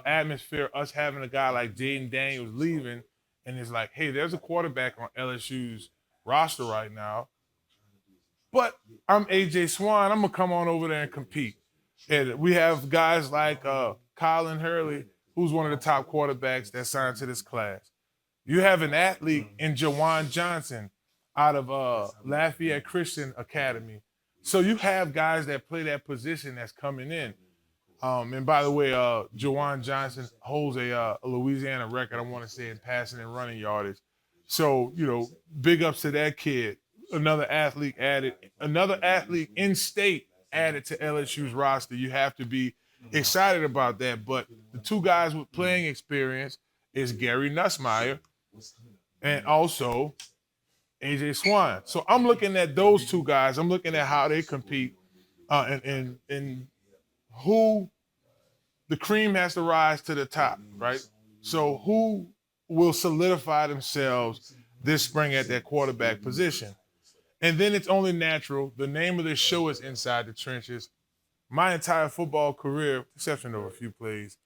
[SPEAKER 1] atmosphere, us having a guy like Jaden Daniels leaving, and it's like, hey, there's a quarterback on LSU's roster right now. But I'm AJ Swan. I'm going to come on over there and compete. And we have guys like Colin Hurley, who's one of the top quarterbacks that signed to this class. You have an athlete in Jawan Johnson out of Lafayette Christian Academy. So you have guys that play that position that's coming in. And by the way, Jawan Johnson holds a Louisiana record, I want to say, in passing and running yardage. So, big ups to that kid. Another athlete in state added to LSU's roster. You have to be excited about that. But the two guys with playing experience is Gary Nussmeier and also AJ Swan. So I'm looking at those two guys. I'm looking at how they compete and who the cream has to rise to the top, right? So who will solidify themselves this spring at that quarterback position? And then it's only natural. The name of this show is Inside the Trenches. My entire football career, exception of a few plays,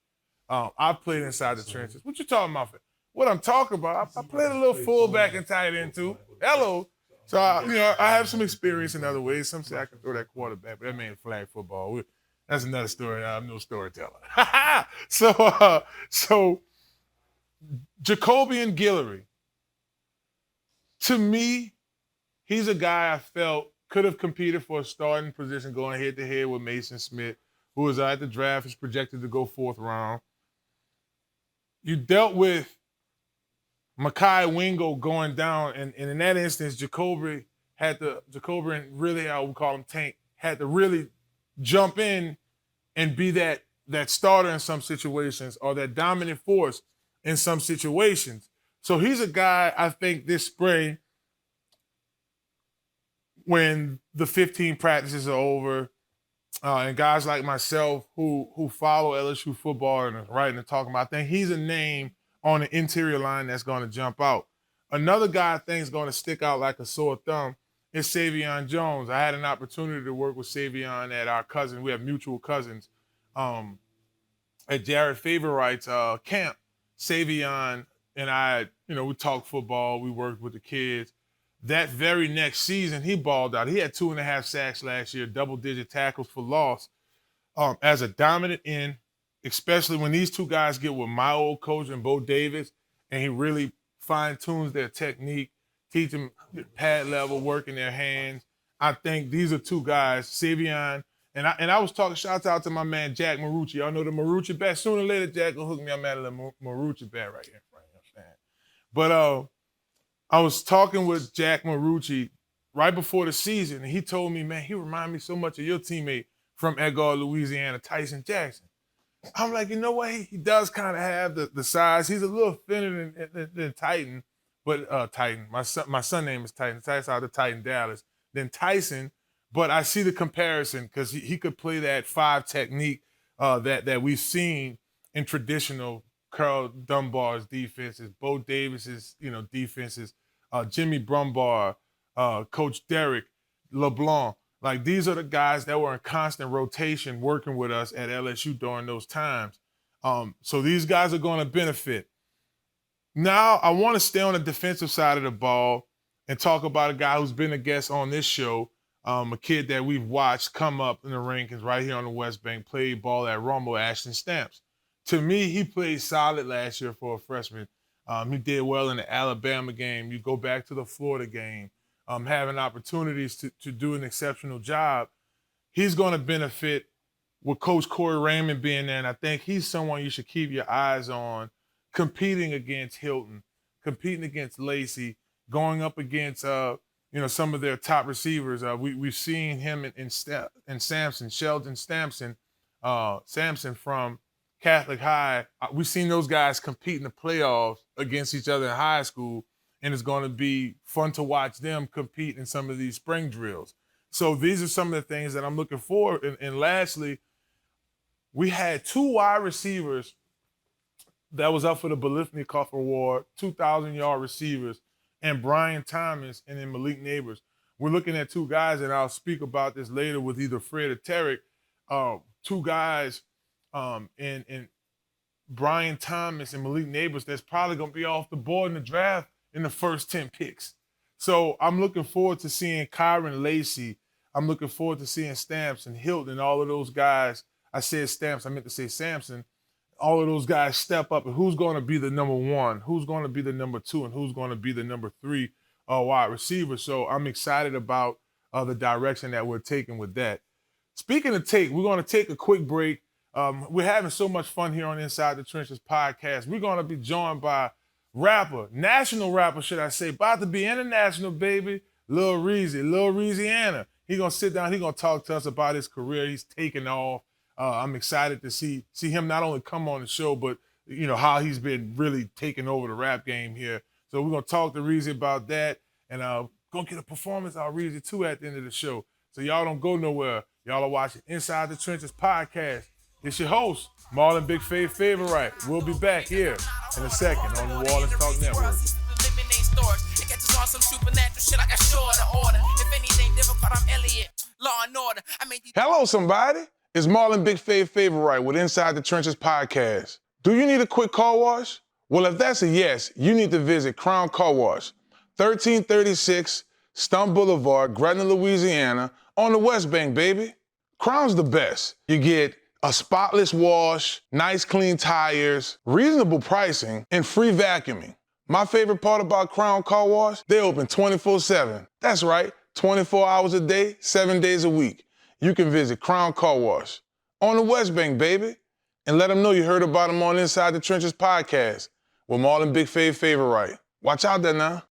[SPEAKER 1] I've played inside the trenches. What you talking about? What I'm talking about, I played a little fullback and tight end too. Hello. So, I have some experience in other ways. Some say I can throw that quarterback, but that means flag football. That's another story. I'm no storyteller. So Jacobian Guillory, to me, he's a guy I felt could have competed for a starting position going head-to-head with Mason Smith, who was at the draft, is projected to go 4th round. You dealt with Makai Wingo going down, and in that instance, Jacoby and really, I would call him Tank, had to really jump in and be that starter in some situations or that dominant force in some situations. So he's a guy I think this spring, when the 15 practices are over, and guys like myself who follow LSU football and are writing and talking about, I think he's a name on the interior line that's going to jump out. Another guy I think is going to stick out like a sore thumb is Savion Jones. I had an opportunity to work with Savion at our cousin. We have mutual cousins at Jared Favorite's camp. Savion and I, we talked football. We worked with the kids. That very next season, he balled out. He had 2.5 sacks last year, double-digit tackles for loss. As a dominant end, especially when these two guys get with my old coach and Bo Davis, and he really fine-tunes their technique, teach them pad level, working their hands. I think these are two guys, Savion, and I was talking, shouts out to my man Jack Marucci. Y'all know the Marucci bat. Sooner or later, Jack will hook me up at the Marucci bat right here. But I was talking with Jack Marucci right before the season, and he told me, man, he reminded me so much of your teammate from Edgar, Louisiana, Tyson Jackson. I'm like, you know what? He does kind of have the size. He's a little thinner than Titan, but Titan. My son name is Titan. Titan's out of Titan, Dallas. Then Tyson, but I see the comparison because he could play that 5 technique that we've seen in traditional Carl Dunbar's defenses, Bo Davis's defenses, Jimmy Brumbar, Coach Derek LeBlanc. Like, these are the guys that were in constant rotation working with us at LSU during those times. So these guys are going to benefit. Now, I want to stay on the defensive side of the ball and talk about a guy who's been a guest on this show, a kid that we've watched come up in the rankings right here on the West Bank, played ball at Rumble, Ashton Stumpf. To me, he played solid last year for a freshman. He did well in the Alabama game. You go back to the Florida game, having opportunities to do an exceptional job. He's going to benefit with Coach Corey Raymond being there, and I think he's someone you should keep your eyes on, competing against Hilton, competing against Lacey, going up against some of their top receivers. We've seen him in Sampson, Sheldon Sampson from Catholic High. We've seen those guys compete in the playoffs against each other in high school, and it's going to be fun to watch them compete in some of these spring drills. So these are some of the things that I'm looking for. And lastly, we had 2 wide receivers that was up for the Blvd Award, 2,000-yard receivers, and Brian Thomas and then Malik Neighbors. We're looking at 2 guys, and I'll speak about this later with either Fred or Tarek. 2 guys and Brian Thomas and Malik Neighbors that's probably going to be off the board in the draft in the first 10 picks. So I'm looking forward to seeing Kyron Lacey. I'm looking forward to seeing Stumpf and Hilton, all of those guys. I said Stumpf, I meant to say Sampson. All of those guys step up, and who's going to be the number 1, who's going to be the number 2, and who's going to be the number 3 wide receiver. So I'm excited about the direction that we're taking with that. Speaking of take, we're going to take a quick break. We're having so much fun here on Inside the Trenches podcast. We're going to be joined by national rapper, should I say, about to be international, baby, Lil Reezy, Louisiana. He's going to sit down. He's going to talk to us about his career. He's taking off. I'm excited to see him not only come on the show, but how he's been really taking over the rap game here. So we're gonna talk to Reezy about that, and gonna get a performance out of Reezy too at the end of the show. So y'all don't go nowhere. Y'all are watching Inside the Trenches podcast. It's your host, Marlon Big Favorite. We'll be back here in a second on the New Orleans Talk Network. Hello, somebody. It's Marlon Big Favorite with Inside the Trenches podcast. Do you need a quick car wash? Well, if that's a yes, you need to visit Crown Car Wash, 1336 Stumpf Boulevard, Gretna, Louisiana, on the West Bank, baby. Crown's the best. You get a spotless wash, nice clean tires, reasonable pricing, and free vacuuming. My favorite part about Crown Car Wash, they open 24/7. That's right, 24 hours a day, 7 days a week. You can visit Crown Car Wash on the West Bank, baby, and let them know you heard about them on Inside the Trenches podcast with Marlon Big Favorite. Watch out there now.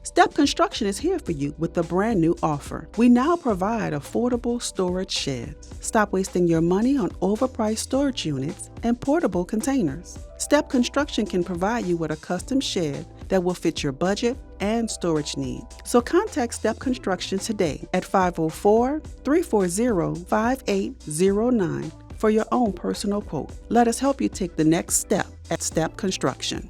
[SPEAKER 8] Step Construction is here for you with a brand new offer. We now provide affordable storage sheds. Stop wasting your money on overpriced storage units and portable containers. Step Construction can provide you with a custom shed that will fit your budget and storage needs. So contact Step Construction today at 504-340-5809 for your own personal quote. Let us help you take the next step at Step Construction.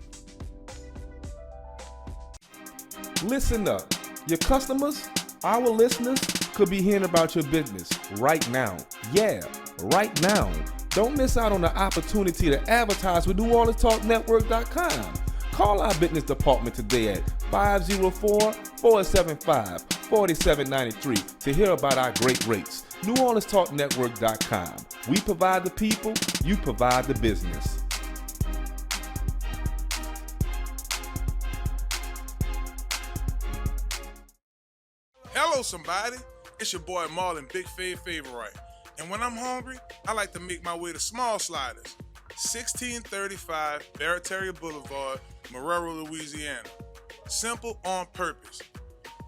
[SPEAKER 9] Listen up. Your customers, our listeners, could be hearing about your business right now. Yeah, right now. Don't miss out on the opportunity to advertise with NewOrleansTalkNetwork.com. Call our business department today at 504-475-4793 to hear about our great rates. NewOrleansTalkNetwork.com. We provide the people, you provide the business.
[SPEAKER 6] Hello, somebody. It's your boy Marlon Big Favorite. And when I'm hungry, I like to make my way to Small Sliders, 1635 Barataria Boulevard, Marrero, Louisiana. Simple on purpose.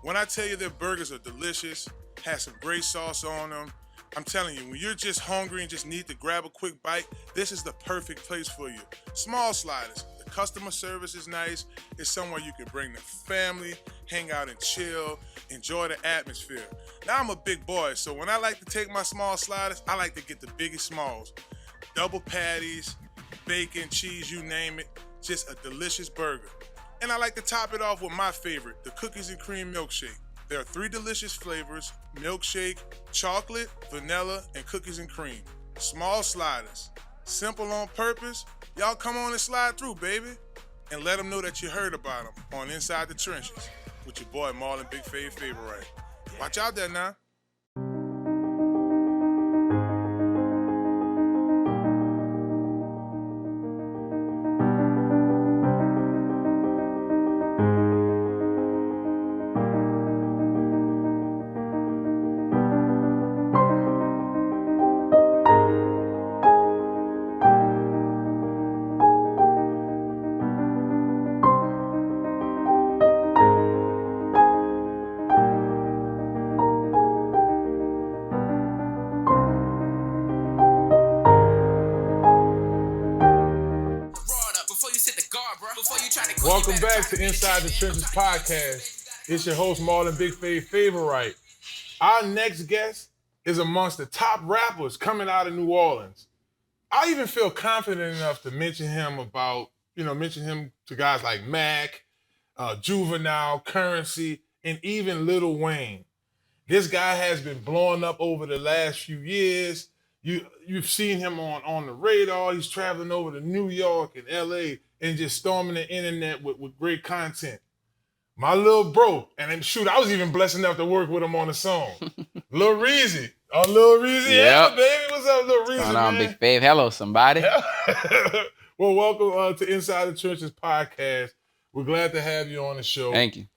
[SPEAKER 6] When I tell you their burgers are delicious, have some great sauce on them, I'm telling you, when you're just hungry and just need to grab a quick bite, this is the perfect place for you. Small Sliders. The customer service is nice. It's somewhere you can bring the family, hang out and chill, enjoy the atmosphere. Now I'm a big boy, so when I like to take my Small Sliders, I like to get the biggest smalls. Double patties, bacon, cheese, you name it. Just a delicious burger. And I like to top it off with my favorite, the cookies and cream milkshake. There are 3 delicious flavors: milkshake, chocolate, vanilla, and cookies and cream. Small Sliders. Simple on purpose. Y'all come on and slide through, baby. And let them know that you heard about them on Inside the Trenches with your boy Marlon Big Favorite. Watch out there now.
[SPEAKER 1] Welcome back to Inside the Trenches podcast. It's your host, Marlon Big Favorite. Our next guest is amongst the top rappers coming out of New Orleans. I even feel confident enough to mention him to guys like Mac, Juvenile, Currency, and even Lil Wayne. This guy has been blowing up over the last few years. You've seen him on the radar. He's traveling over to New York and LA and just storming the internet with great content. My little bro, and shoot, I was even blessed enough to work with him on a song. Lil Reezy. Oh, Lil Reezy.
[SPEAKER 10] Yep.
[SPEAKER 1] Yeah, baby. What's up, Lil Reezy,
[SPEAKER 10] What's going
[SPEAKER 1] man?
[SPEAKER 10] on, Big Fave? Hello, somebody.
[SPEAKER 1] Well, welcome to Inside the Trenches podcast. We're glad to have you on the show.
[SPEAKER 10] Thank you.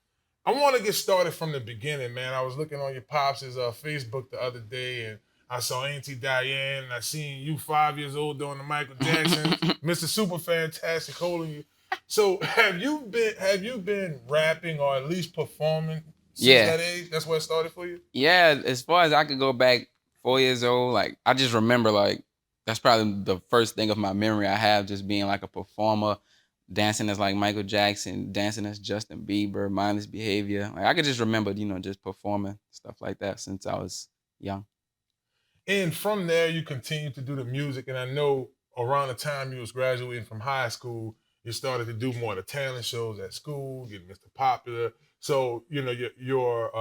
[SPEAKER 1] I want to get started from the beginning, man. I was looking on your pops' Facebook the other day, and I saw Auntie Diane, and I seen you 5 years old doing the Michael Jackson, Mr. Super Fantastic holding you. So have you been rapping or at least performing since that age? That's where it started for you?
[SPEAKER 10] Yeah, as far as I could go back 4 years old, like I just remember like that's probably the first thing of my memory I have, just being like a performer, dancing as like Michael Jackson, dancing as Justin Bieber, mindless behavior. Like I could just remember, just performing stuff like that since I was young.
[SPEAKER 1] And from there, you continued to do the music. And I know around the time you was graduating from high school, you started to do more of the talent shows at school, getting Mr. Popular. So, your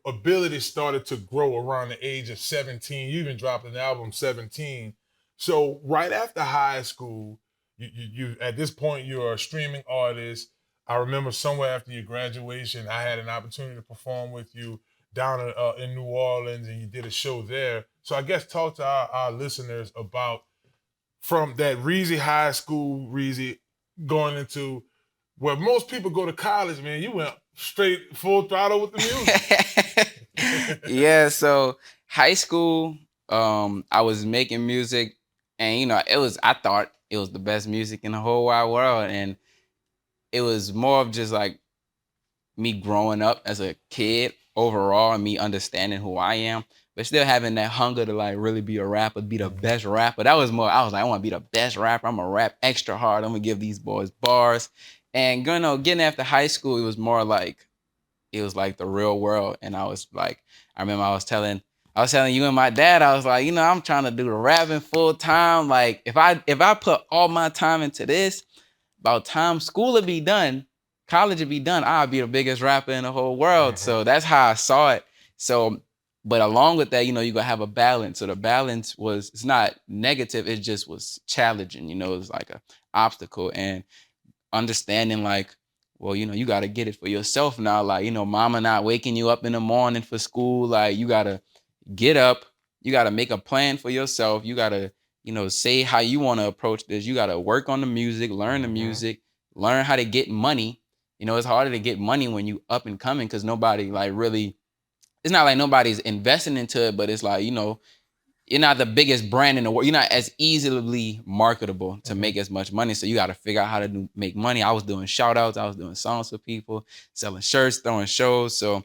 [SPEAKER 1] ability started to grow around the age of 17. You even dropped an album 17. So right after high school, you at this point, you're a streaming artist. I remember somewhere after your graduation, I had an opportunity to perform with you down in New Orleans, and you did a show there. So I guess talk to our listeners about from that Reezy high school, Reezy, going into where most people go to college, man. You went straight full throttle with the music.
[SPEAKER 10] Yeah, so high school, I was making music, and I thought it was the best music in the whole wide world, and it was more of just like me growing up as a kid overall and me understanding who I am, but still having that hunger to like really be a rapper, be the best rapper. That was more, I was like, I want to be the best rapper. I'm gonna rap extra hard. I'm gonna give these boys bars. And getting after high school, it was more like, it was like the real world. And I was like, I remember I was telling you and my dad, I was like, I'm trying to do the rapping full time. Like if I put all my time into this, about time school would be done, college would be done, I'd be the biggest rapper in the whole world. Mm-hmm. So that's how I saw it. So, but along with that, you're gonna have a balance. So the balance it's not negative, it just was challenging, it was like an obstacle. And understanding like, well, you gotta get it for yourself now. Like, mama not waking you up in the morning for school. Like you gotta get up, you gotta make a plan for yourself. You gotta, say how you wanna approach this. You gotta work on the music, learn the music, learn how to get money. It's harder to get money when you up and coming because nobody like really, it's not like nobody's investing into it, but it's like, you're not the biggest brand in the world. You're not as easily marketable to make as much money. So you got to figure out how to make money. I was doing shout outs. I was doing songs for people, selling shirts, throwing shows. So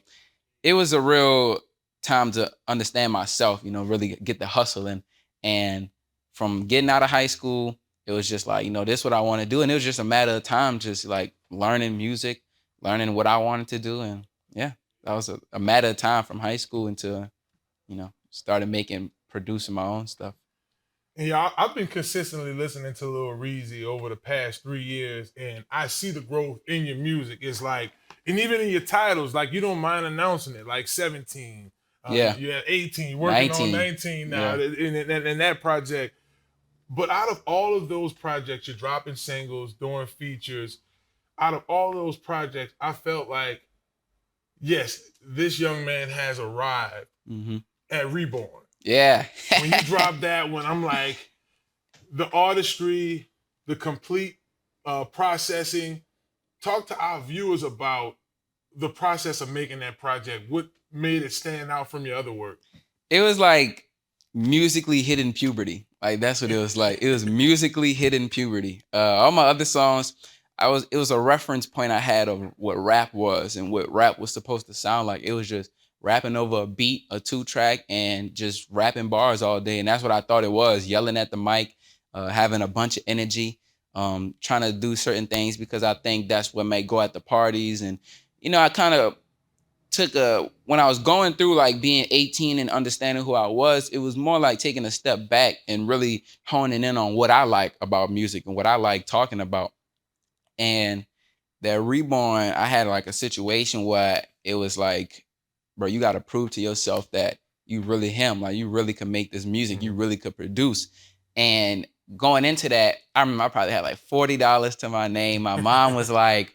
[SPEAKER 10] it was a real time to understand myself, really get the hustle in. And from getting out of high school, it was just like, this is what I want to do. And it was just a matter of time, just like learning music, learning what I wanted to do. And yeah, that was a matter of time from high school until, started producing my own stuff.
[SPEAKER 1] And yeah, I've been consistently listening to Lil Reezy over the past 3 years, and I see the growth in your music. It's like, and even in your titles, like you don't mind announcing it, like 17. You're at 18, you're working
[SPEAKER 10] 19.
[SPEAKER 1] on 19 now in that project. But out of all of those projects, you're dropping singles, doing features. Out of all those projects, I felt like, yes, this young man has arrived at Reborn.
[SPEAKER 10] Yeah.
[SPEAKER 1] When you drop that one, I'm like, the artistry, the complete processing. Talk to our viewers about the process of making that project. What made it stand out from your other work?
[SPEAKER 10] It was like musically hidden puberty. Like that's what it was like. It was musically hidden puberty. All my other songs, it was a reference point I had of what rap was and what rap was supposed to sound like. It was just rapping over a beat, a 2-track, and just rapping bars all day. And that's what I thought it was, yelling at the mic, having a bunch of energy. trying to do certain things because I think that's what may go at the parties. And, you know, I kind of when I was going through like being 18 and understanding who I was, it was more like taking a step back and really honing in on what I like about music and what I like talking about. And that Reborn, I had like a situation where it was like, bro, you got to prove to yourself that you really him, like you really could make this music, you really could produce. And going into that, I remember I probably had like $40 to my name. My mom was like,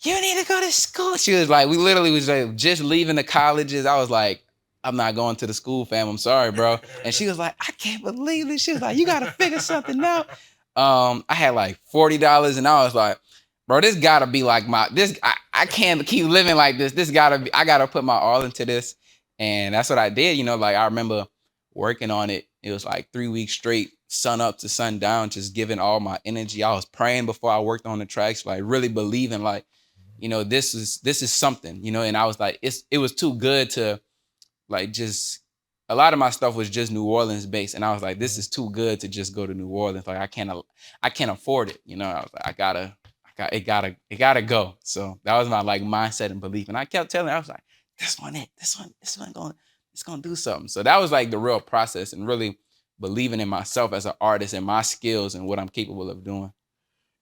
[SPEAKER 10] you need to go to school. She was like, we literally was like just leaving the colleges. I was like, I'm not going to the school, fam. I'm sorry, bro. And she was like, I can't believe this. She was like, you got to figure something out. I had like $40 and I was like, bro, this gotta be like I can't keep living like this. I gotta put my all into this. And that's what I did. You know, like I remember working on it. It was like 3 weeks straight, sun up to sun down, just giving all my energy. I was praying before I worked on the tracks, like really believing like, you know, this is something, you know, and I was like, it was too good to like just, a lot of my stuff was just New Orleans based. And I was like, this is too good to just go to New Orleans. Like I can't afford it. You know, I was like, it gotta go. So that was my like mindset and belief. And I kept telling her, I was like, this one it's gonna do something. So that was like the real process and really believing in myself as an artist and my skills and what I'm capable of doing.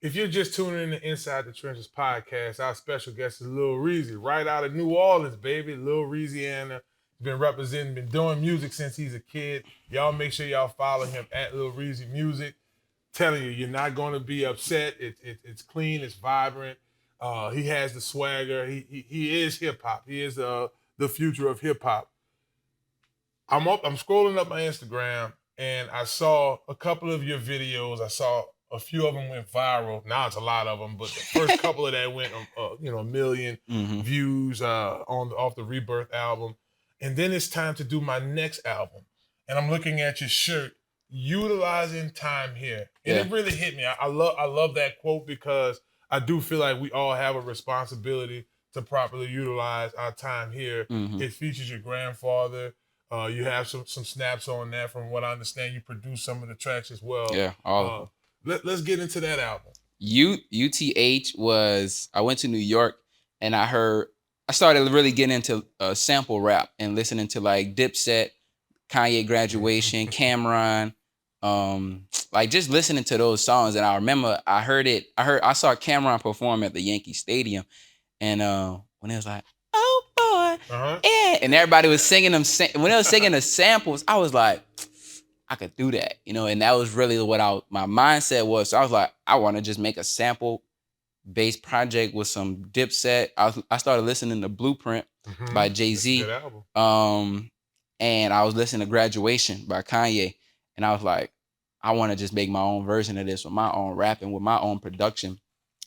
[SPEAKER 1] If you're just tuning in to Inside the Trenches podcast, our special guest is Lil Reezy, right out of New Orleans, baby. Lil Louisiana. Been doing music since he's a kid. Y'all make sure y'all follow him at Lil Reezy Music. Telling you, you're not going to be upset. It's clean, it's vibrant. He has the swagger. He is hip hop. He is the future of hip hop. I'm scrolling up my Instagram and I saw a couple of your videos. I saw a few of them went viral. Now it's a lot of them, but the first couple of that went, a million views off the Rebirth album. And then it's time to do my next album. And I'm looking at your shirt, utilizing time here. And it really hit me. I love that quote because I do feel like we all have a responsibility to properly utilize our time here. It features your grandfather. You have some snaps on that. From what I understand, you produced some of the tracks as well.
[SPEAKER 10] Yeah, all of them.
[SPEAKER 1] Let's get into that album.
[SPEAKER 10] UTH was, I went to New York and I started really getting into sample rap and listening to like Dipset, Kanye Graduation, Cameron, like just listening to those songs. And I remember I saw Cameron perform at the Yankee Stadium. And when it was like, oh boy, yeah, and everybody was singing them, when they were singing the samples, I was like, I could do that, you know, and that was really what my mindset was. So I was like, I want to just make a sample-based project with some Dipset. I started listening to Blueprint by Jay-Z.
[SPEAKER 1] That's a good album.
[SPEAKER 10] And I was listening to Graduation by Kanye. And I was like, I want to just make my own version of this with my own rapping, with my own production.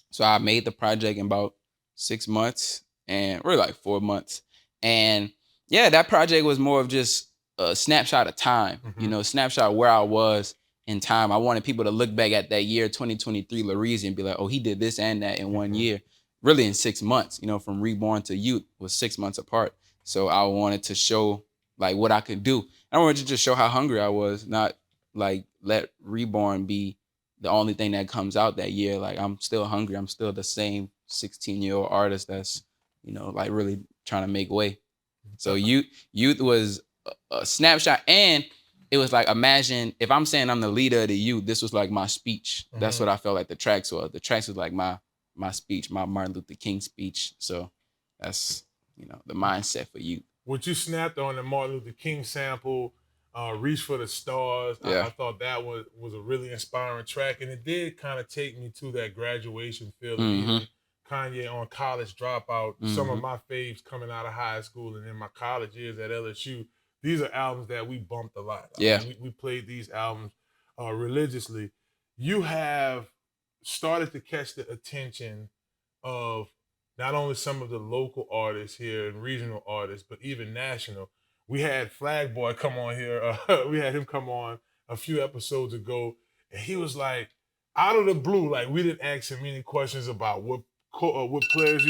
[SPEAKER 10] So I made the project in about 6 months and really like 4 months. And yeah, that project was more of just a snapshot of time, you know, snapshot where I was in time. I wanted people to look back at that year, 2023 Reezy, and be like, oh, he did this and that in 1 year, really in 6 months, you know, from Reborn to Youth was 6 months apart. So I wanted to show like what I could do. I wanted to just show how hungry I was, not like let Reborn be the only thing that comes out that year. Like I'm still hungry. I'm still the same 16-year-old artist that's, you know, like really trying to make way. So Youth was a snapshot, and it was like, imagine if I'm saying I'm the leader of the youth, this was like my speech. That's what I felt like the tracks were. The tracks was like my speech, my Martin Luther King speech. So that's, you know, the mindset for youth.
[SPEAKER 1] What you snapped on the Martin Luther King sample, Reach for the Stars, I thought that was a really inspiring track, and it did kind of take me to that Graduation feeling. Kanye on College Dropout, some of my faves coming out of high school and in my college years at LSU. These are albums that we bumped a lot. We played these albums religiously. You have started to catch the attention of not only some of the local artists here and regional artists, but even national. We had Flag Boy come on here. We had him come on a few episodes ago, and he was like, out of the blue, like we didn't ask him any questions about what players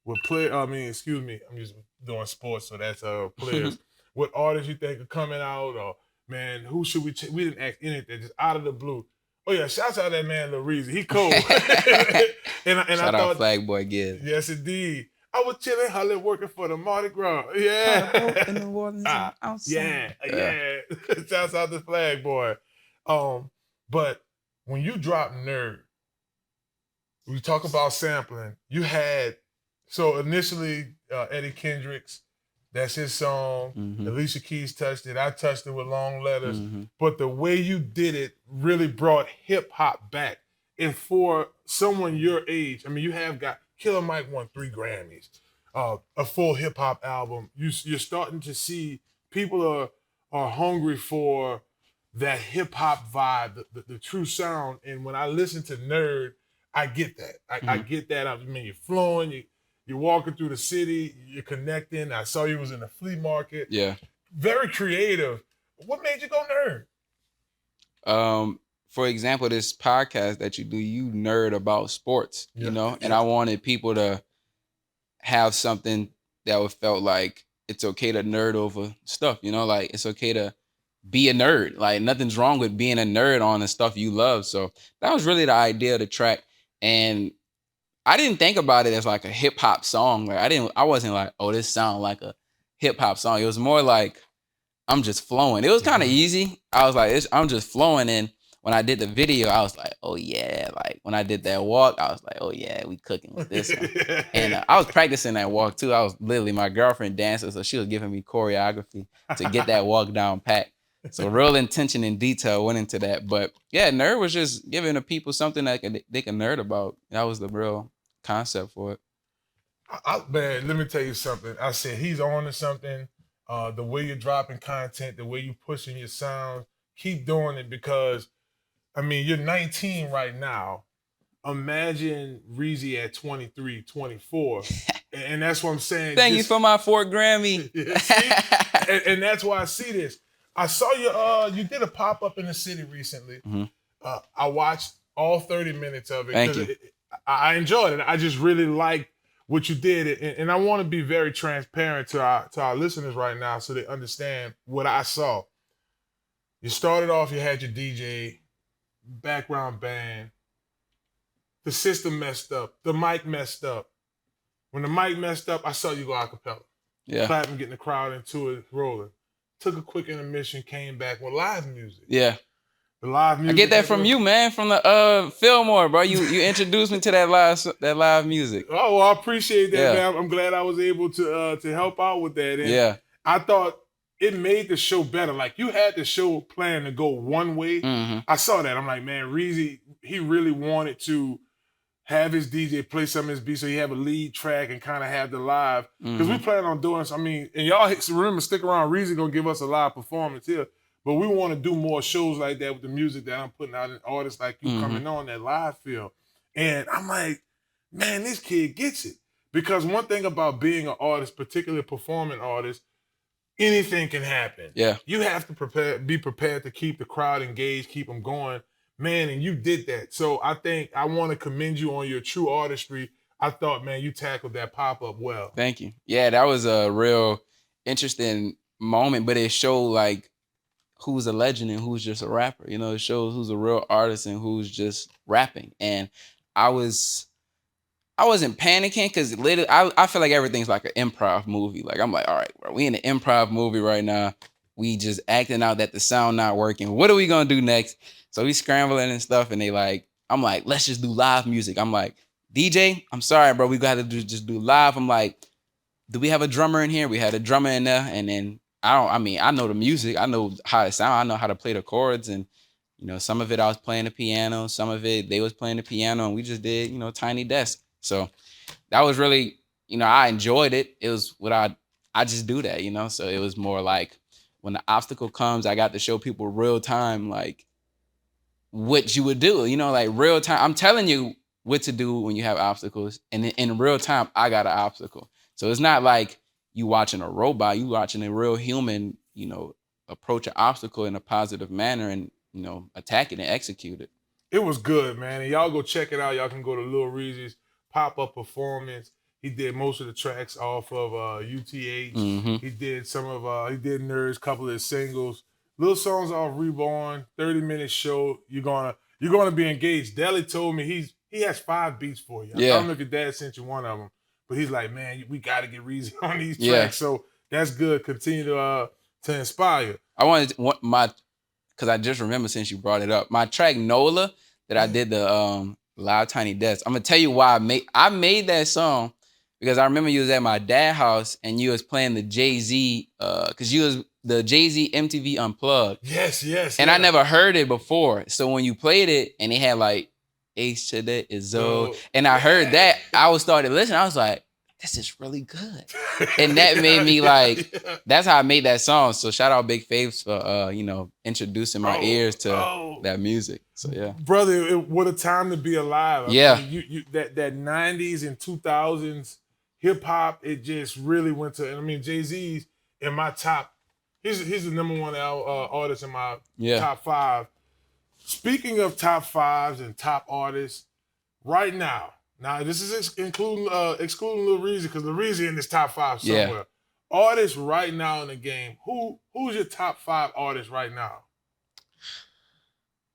[SPEAKER 1] excuse me, I'm just doing sports, so that's players. What artists you think are coming out, or man, who should we didn't ask anything, just out of the blue. Oh yeah, shouts out that man Lil Reezy. He cold. and I
[SPEAKER 10] Shout out
[SPEAKER 1] thought,
[SPEAKER 10] Flag Boy Gibbs.
[SPEAKER 1] yes indeed. I was chilling, Hollywood working for the Mardi Gras. Yeah.
[SPEAKER 10] In the waters outside.
[SPEAKER 1] Yeah. Shouts out to Flag Boy. But when you drop Nerd, we talk about sampling. You had so initially Eddie Kendricks, that's his song.
[SPEAKER 10] Mhm.
[SPEAKER 1] Alicia Keys touched it. I touched it with Long Letters.
[SPEAKER 10] Mhm.
[SPEAKER 1] But the way you did it really brought hip hop back. And for someone your age, I mean, you have got Killer Mike won 3 Grammys, a full hip hop album. You're starting to see people are hungry for that hip hop vibe, the true sound. And when I listen to Nerd, I get that. I get that. I mean, you're flowing, you're walking through the city, you're connecting. I saw you was in the flea market.
[SPEAKER 10] Yeah.
[SPEAKER 1] Very creative. What made you go Nerd?
[SPEAKER 10] For example, this podcast that you do, you nerd about sports, you know, and I wanted people to have something that would felt like it's okay to nerd over stuff, you know, like it's okay to be a nerd. Like nothing's wrong with being a nerd on the stuff you love. So that was really the idea of the track. And I didn't think about it as like a hip hop song. Like I wasn't like, oh, this sound like a hip hop song. It was more like I'm just flowing. It was kind of easy. I was like, I'm just flowing. And when I did the video, I was like, oh yeah. Like when I did that walk, I was like, oh yeah, we cooking with this one. And I was practicing that walk too. I was literally, my girlfriend dancer, so she was giving me choreography to get that walk down pat. So real intention and detail went into that. But yeah, Nerd was just giving the people something that they can nerd about. That was the real concept for it.
[SPEAKER 1] Man, let me tell you something. I said he's on to something. The way you're dropping content, the way you're pushing your sound, keep doing it because, I mean, you're 19 right now. Imagine Reezy at 23, 24. And that's what I'm saying.
[SPEAKER 10] Thank you for my 4th Grammy.
[SPEAKER 1] and that's why I see this. I saw you did a pop-up in the city recently.
[SPEAKER 10] Mm-hmm.
[SPEAKER 1] I watched all 30 minutes of it.
[SPEAKER 10] Thank you.
[SPEAKER 1] I enjoyed it. I just really liked what you did. And I want to be very transparent to our listeners right now so they understand what I saw. You started off, you had your DJ, background band. The system messed up. The mic messed up. When the mic messed up, I saw you go a cappella.
[SPEAKER 10] Yeah.
[SPEAKER 1] Clapping, getting the crowd into it, rolling. Took a quick intermission, came back with live music.
[SPEAKER 10] Yeah.
[SPEAKER 1] The live music.
[SPEAKER 10] I get that from you, man, from the Fillmore, bro. You introduced me to that live music.
[SPEAKER 1] Oh, well, I appreciate that, man. I'm glad I was able to help out with that. And I thought it made the show better. Like you had the show planned to go one way.
[SPEAKER 10] Mm-hmm.
[SPEAKER 1] I saw that. I'm like, man, Reezy, he really wanted to have his DJ play some of his beats so he have a lead track and kind of have the live. Because we plan on doing, I mean, and y'all remember, stick around, Reezy gonna give us a live performance here. But we want to do more shows like that with the music that I'm putting out and artists like you coming on that live feel. And I'm like, man, this kid gets it. Because one thing about being an artist, particularly a performing artist, anything can happen.
[SPEAKER 10] Yeah.
[SPEAKER 1] You have to be prepared to keep the crowd engaged, keep them going. Man, and you did that. So I think I want to commend you on your true artistry. I thought, man, you tackled that pop-up well.
[SPEAKER 10] Thank you. Yeah, that was a real interesting moment, but it showed like who's a legend and who's just a rapper. You know, it shows who's a real artist and who's just rapping. And I wasn't panicking because literally I feel like everything's like an improv movie. Like I'm like, all right, bro, we in an improv movie right now. We just acting out that the sound not working. What are we gonna do next? So we scrambling and stuff, and I'm like, let's just do live music. I'm like, DJ, I'm sorry, bro, we gotta just do live. I'm like, do we have a drummer in here? We had a drummer in there, and then I know the music, I know how it sound, I know how to play the chords, and you know, some of it I was playing the piano, some of it they was playing the piano, and we just did, you know, Tiny Desk. So that was really, you know, I enjoyed it. It was what I just do that, you know. So it was more like when the obstacle comes, I got to show people real time, like what you would do, you know, like real time. I'm telling you what to do when you have obstacles, and in real time, I got an obstacle. So it's not like you watching a robot, you watching a real human, you know, approach an obstacle in a positive manner and, you know, attack it and execute it.
[SPEAKER 1] It was good, man. And y'all go check it out. Y'all can go to Lil Reezy's pop-up performance. He did most of the tracks off of UTH. He did he did Nerds, couple of his singles. Little songs off Reborn, 30-minute show. You're you're going to be engaged. Deli told me he has 5 beats for you. I don't know if your dad sent you one of them, but he's like, man, we got to get Reezy on these tracks. So that's good. Continue to inspire.
[SPEAKER 10] I wanted because I just remember since you brought it up, my track Nola that I did the Loud Tiny Desk. I'm gonna tell you why I made that song because I remember you was at my dad's house and you was playing the Jay-Z because you was the Jay-Z MTV Unplugged.
[SPEAKER 1] Yes.
[SPEAKER 10] And I never heard it before. So when you played it and it had like H to the Izzo, and I heard that, I started listening. I was like, this is really good. And that made me that's how I made that song. So shout out Big Faves for, introducing my ears to that music. So yeah.
[SPEAKER 1] Brother, what a time to be alive.
[SPEAKER 10] I
[SPEAKER 1] mean, you that 90s and 2000s hip hop, it just really went to, Jay-Z's in my top, he's the number one artist in my top 5. Speaking of top 5s and top artists, right now this is excluding Lil Reezy, because Lil Reezy in this top 5 somewhere.
[SPEAKER 10] Yeah.
[SPEAKER 1] Artists right now in the game, who's your top 5 artists right now?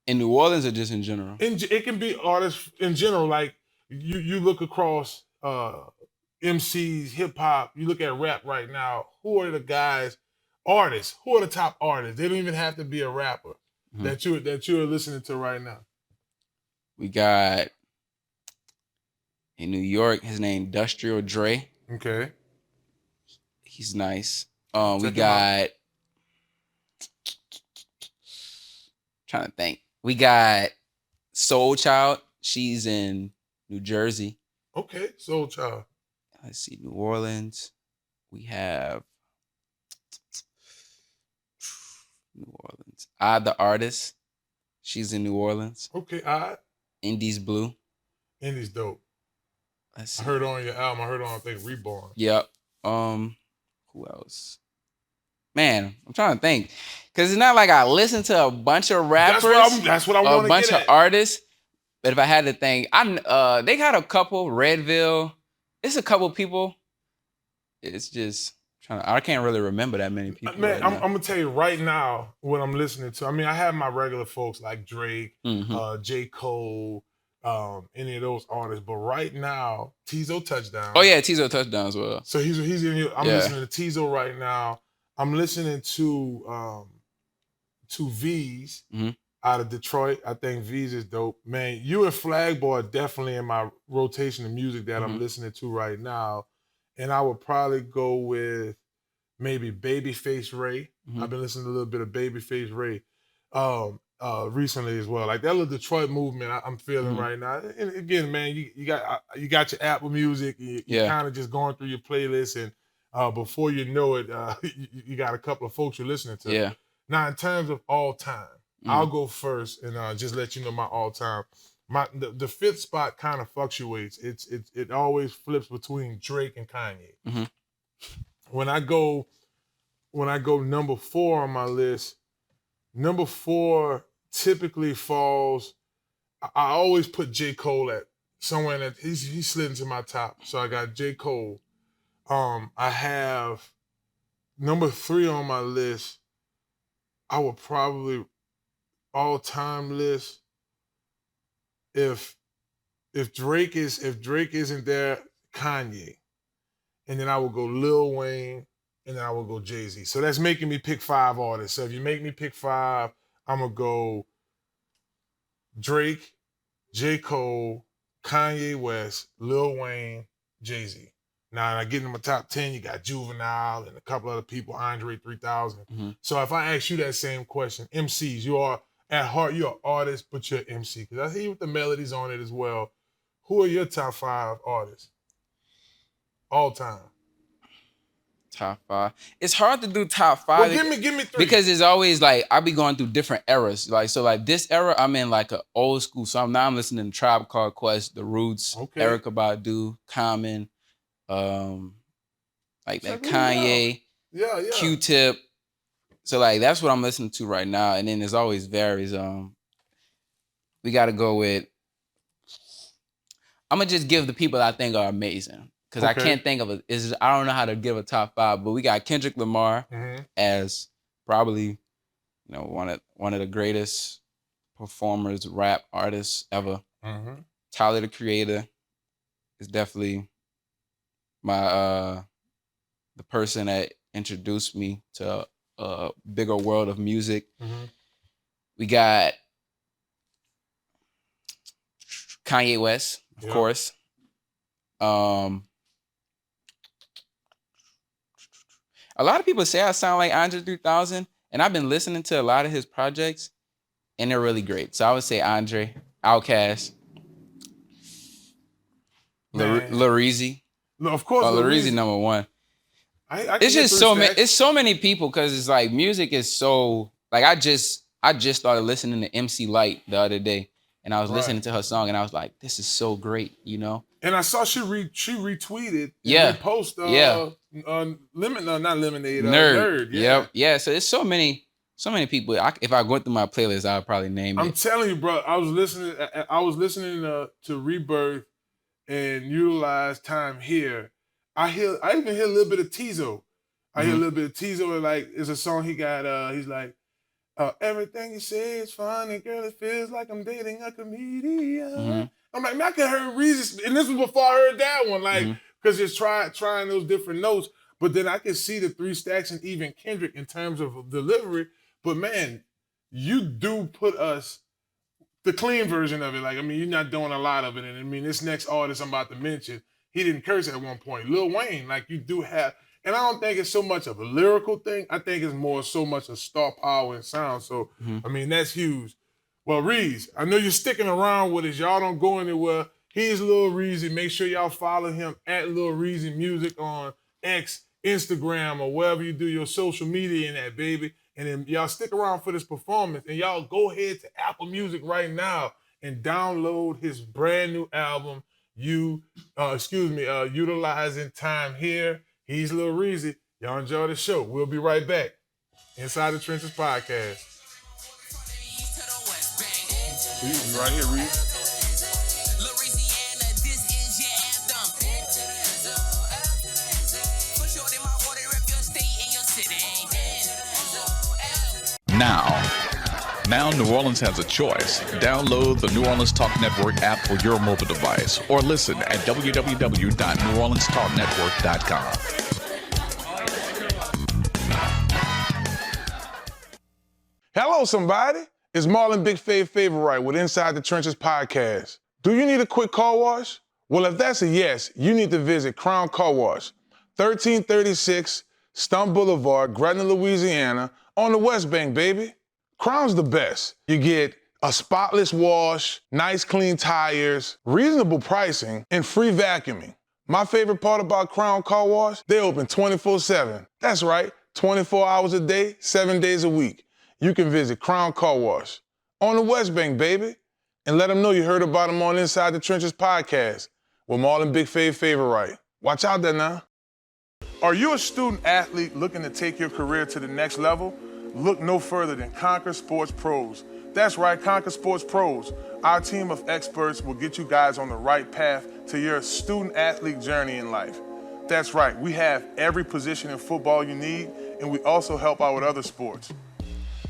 [SPEAKER 10] In New Orleans or just in general?
[SPEAKER 1] It can be artists in general. Like you look across MCs, hip hop, you look at rap right now. Who are the guys, artists? Who are the top artists? They don't even have to be a rapper that you're listening to right now.
[SPEAKER 10] We got in New York, his name Industrial Dre.
[SPEAKER 1] Okay.
[SPEAKER 10] He's nice. We got trying to think. We got Soul Child. She's in New Jersey.
[SPEAKER 1] Okay, Soul Child.
[SPEAKER 10] Let's see, New Orleans. We have New Orleans. The Artist. She's in New Orleans.
[SPEAKER 1] Okay,
[SPEAKER 10] Indies Blue.
[SPEAKER 1] Indies dope.
[SPEAKER 10] Let's see.
[SPEAKER 1] I heard on your album. I heard on, I think, Reborn.
[SPEAKER 10] Yep. Who else? Man, I'm trying to think. Because it's not like I listen to a bunch of rappers.
[SPEAKER 1] That's what I want to get at.
[SPEAKER 10] A bunch of artists. But if I had to think, they got a couple, Redville. It's a couple people. It's just I can't really remember that many people.
[SPEAKER 1] Man,
[SPEAKER 10] right
[SPEAKER 1] I'm gonna tell you right now what I'm listening to. I have my regular folks like Drake, J. Cole, any of those artists. But right now, Tizo Touchdown.
[SPEAKER 10] Oh yeah, Tizo Touchdown as well.
[SPEAKER 1] So he's in here. I'm listening to Tizo right now. I'm listening to V's out of Detroit. I think V's is dope. Man, you and Flagboy are definitely in my rotation of music that I'm listening to right now. And I would probably go with maybe Babyface Ray. I've been listening to a little bit of Babyface Ray recently as well. Like that little Detroit movement I'm feeling right now. And again, man, you got your Apple Music. You're kind of just going through your playlist, and before you know it, you got a couple of folks you're listening to.
[SPEAKER 10] Yeah.
[SPEAKER 1] Now, in terms of all time, I'll go first and just let you know my all time. The fifth spot kind of fluctuates. It always flips between Drake and Kanye. When I go number 4 on my list, number 4 typically falls. I always put J. Cole at somewhere that he slid into my top. So I got J. Cole. I have number 3 on my list. I would probably all-time list. If Drake isn't there, Kanye. And then I will go Lil Wayne, and then I will go Jay-Z. So that's making me pick 5 artists. So if you make me pick 5, I'm going to go Drake, J. Cole, Kanye West, Lil Wayne, Jay-Z. Now, I get in my top 10, you got Juvenile and a couple other people, Andre 3000. So if I ask you that same question, MCs, you are, at heart, you're an artist, but you're an MC. Because I hear you with the melodies on it as well. Who are your top 5 artists? All time.
[SPEAKER 10] Top 5. It's hard to do top 5.
[SPEAKER 1] Well, give me 3.
[SPEAKER 10] Because it's always like, I'll be going through different eras. Like this era, I'm in like an old school. So I'm listening to Tribe Called Quest, The Roots, Erykah Badu, Common, like that Kanye, Q-Tip. So like that's what I'm listening to right now. And then there's always varies. We gotta go with, I'm gonna just give the people that I think are amazing. Because I can't think of I don't know how to give a top 5, but we got Kendrick Lamar as probably, one of the greatest performers, rap artists ever.
[SPEAKER 1] Mm-hmm.
[SPEAKER 10] Tyler the Creator is definitely my the person that introduced me to a bigger world of music.
[SPEAKER 1] Mm-hmm.
[SPEAKER 10] We got Kanye West, of course. A lot of people say I sound like Andre 3000, and I've been listening to a lot of his projects, and they're really great. So I would say Andre, Outkast, Reezy.
[SPEAKER 1] No, of course,
[SPEAKER 10] Reezy number one. It's just it's so many people because it's like music is so like I just started listening to MC Light the other day, and I was listening to her song, and I was like, this is so great, you know.
[SPEAKER 1] And I saw she retweeted repost not Lemonade Nerd.
[SPEAKER 10] Yeah. So there's so many people. If I go through my playlist, I'll probably name it.
[SPEAKER 1] I'm telling you, bro. I was listening to Rebirth and Utilize Time Here. I even hear a little bit of Tizo. I hear a little bit of Tizo, and like it's a song he got. He's like, everything you say is funny, girl. It feels like I'm dating a comedian. I'm like, man, I could hear Reezy, and this was before I heard that one, like, because just trying those different notes. But then I could see the 3 Stacks and even Kendrick in terms of delivery. But man, you do put us the clean version of it. Like, I mean, you're not doing a lot of it. And I mean, this next artist I'm about to mention, he didn't curse at one point. Lil Wayne, like you do have, and I don't think it's so much of a lyrical thing. I think it's more so much of star power and sound. So, I mean, that's huge. Well, Reezy, I know you're sticking around with us. Y'all don't go anywhere. Here's Lil Reezy. Make sure y'all follow him at Lil Reezy Music on X, Instagram, or wherever you do your social media in that, baby. And then y'all stick around for this performance. And y'all go ahead to Apple Music right now and download his brand new album, Utilizing Time Here. He's Lil Reezy. Y'all enjoy the show. We'll be right back. Inside the Trenches Podcast. You right here, Reezy.
[SPEAKER 11] Now New Orleans has a choice. Download the New Orleans Talk Network app for your mobile device or listen at www.neworleanstalknetwork.com.
[SPEAKER 1] Hello, somebody. It's Marlon Big Favorite with Inside the Trenches Podcast. Do you need a quick car wash? Well, if that's a yes, you need to visit Crown Car Wash, 1336 Stumpf Boulevard, Gretna, Louisiana, on the West Bank, baby. Crown's the best. You get a spotless wash, nice clean tires, reasonable pricing, and free vacuuming. My favorite part about Crown Car Wash, they open 24/7. That's right, 24 hours a day, 7 days a week. You can visit Crown Car Wash on the West Bank, baby, and let them know you heard about them on Inside the Trenches Podcast with Marlon Big Favorite. Watch out there now. Are you a student athlete looking to take your career to the next level? Look no further than Conquer Sports Pros. That's right, Conquer Sports Pros. Our team of experts will get you guys on the right path to your student athlete journey in life. That's right, we have every position in football you need, and we also help out with other sports.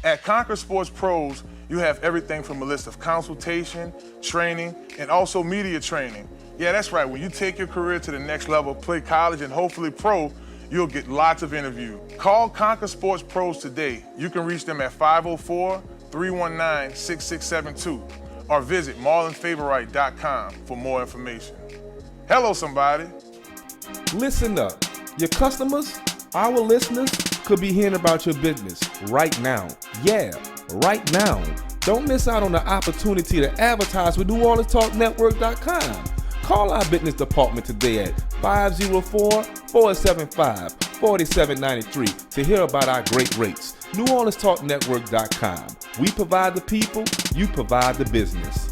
[SPEAKER 1] At Conquer Sports Pros, you have everything from a list of consultation, training, and also media training. Yeah, that's right, when you take your career to the next level, play college and hopefully pro, you'll get lots of interviews. Call Conquer Sports Pros today. You can reach them at 504-319-6672 or visit marlonfavorite.com for more information. Hello, somebody.
[SPEAKER 9] Listen up. Your customers, our listeners, could be hearing about your business right now. Yeah, right now. Don't miss out on the opportunity to advertise with NewOrleansTalkNetwork.com. Call our business department today at 504-475-4793 to hear about our great rates. NewOrleansTalkNetwork.com. We provide the people, you provide the business.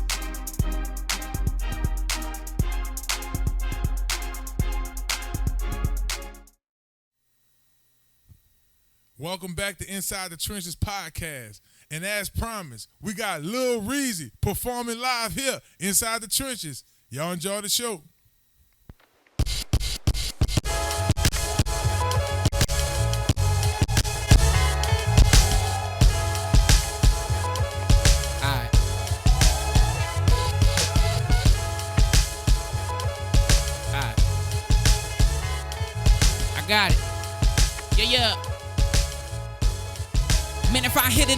[SPEAKER 1] Welcome back to Inside the Trenches Podcast. And as promised, we got Lil Reezy performing live here inside the trenches. Y'all enjoy the show.
[SPEAKER 12] Alright.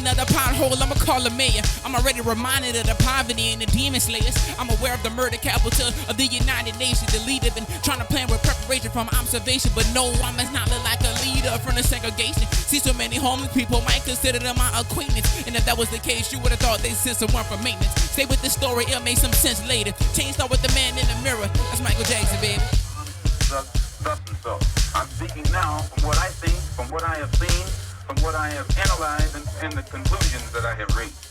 [SPEAKER 12] another pothole, I'ma call a mayor. I'm already reminded of the poverty and the demon slayers. I'm aware of the murder capital of the United Nations. The leader been trying to plan with preparation from observation, but no, I must not look like a leader from the segregation. See so many homeless people, might consider them my acquaintance. And if that was the case, you would have thought they sent someone for maintenance. Stay with the story, it'll make some sense later. Change start with the man in the mirror. That's Michael Jackson, baby.
[SPEAKER 13] So I'm speaking now from what I think, from what I have seen, from what I have analyzed, and the conclusions that I have reached.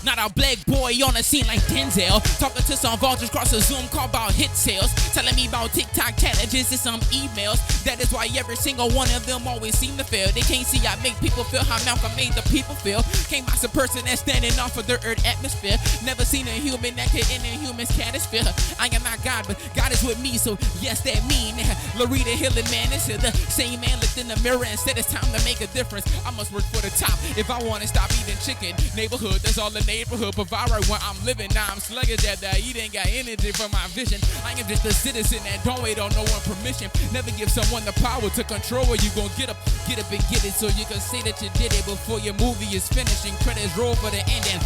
[SPEAKER 12] Not a black boy on the scene like Denzel. Talking to some vultures across a Zoom call about hit sales. Telling me about TikTok challenges and some emails. That is why every single one of them always seem to fail. They can't see I make people feel how Malcolm made the people feel. Came as a person that's standing off of the earth atmosphere. Never seen a human that could end a human's catastrophe. I am not God, but God is with me, so yes, that mean. Loretta Hillen, man, this is the same man looked in the mirror and said it's time to make a difference. I must work for the top if I want to stop eating chicken. Neighborhood, that's all the neighborhood provide right where I'm living. Now I'm sluggish at that. He ain't got energy for my vision. I am just a citizen that don't wait on no one permission. Never give someone the power to control where you gon' get up and get it, so you can say that you did it before your movie is finished and credits roll for the ending.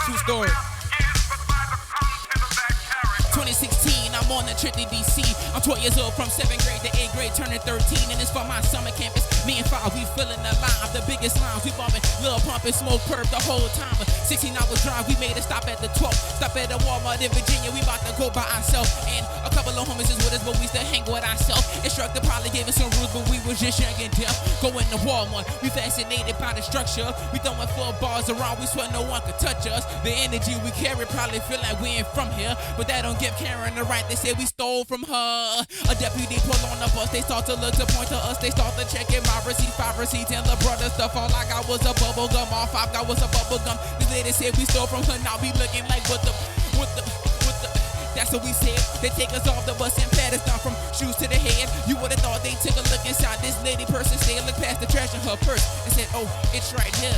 [SPEAKER 12] True story. 2016, I'm on the trip to DC. I'm 12 years old from 7th grade to 8th grade, turning 13, and it's for my summer campus. Me and 5, we feeling alive, the biggest lines. We bumping Lil Pump and Smoke Perp the whole time. A 16-hour drive, we made a stop at the 12th. Stop at the Walmart in Virginia, we about to go by ourselves. And a couple of homies is with us, but we still hang with ourselves. Instructor probably gave us some rules, but we was just young and deaf. Going to Walmart, we fascinated by the structure. We throwing full bars around, we swear no one could touch us. The energy we carry probably feel like we ain't from here, but that don't give Karen the right. They say we stole from her. A deputy pull on the bus, they start to look to point to us. They start to check in my receipt, 5 receipts, and the brother stuff. All I got was a bubble gum, all 5 got was a bubble gum. This lady said we stole from her, now we looking like what the. That's what we said. They take us off the bus and pat us down from shoes to the head. You would've thought they took a look inside this lady purse and stayed, looked past the trash in her purse and said, oh, it's right here.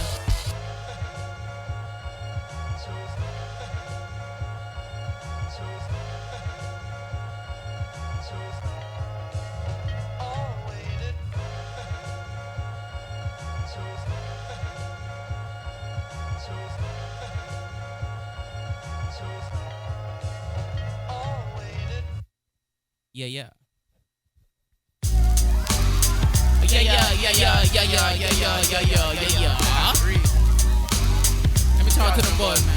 [SPEAKER 12] Yeah. Let me talk to them boys, man.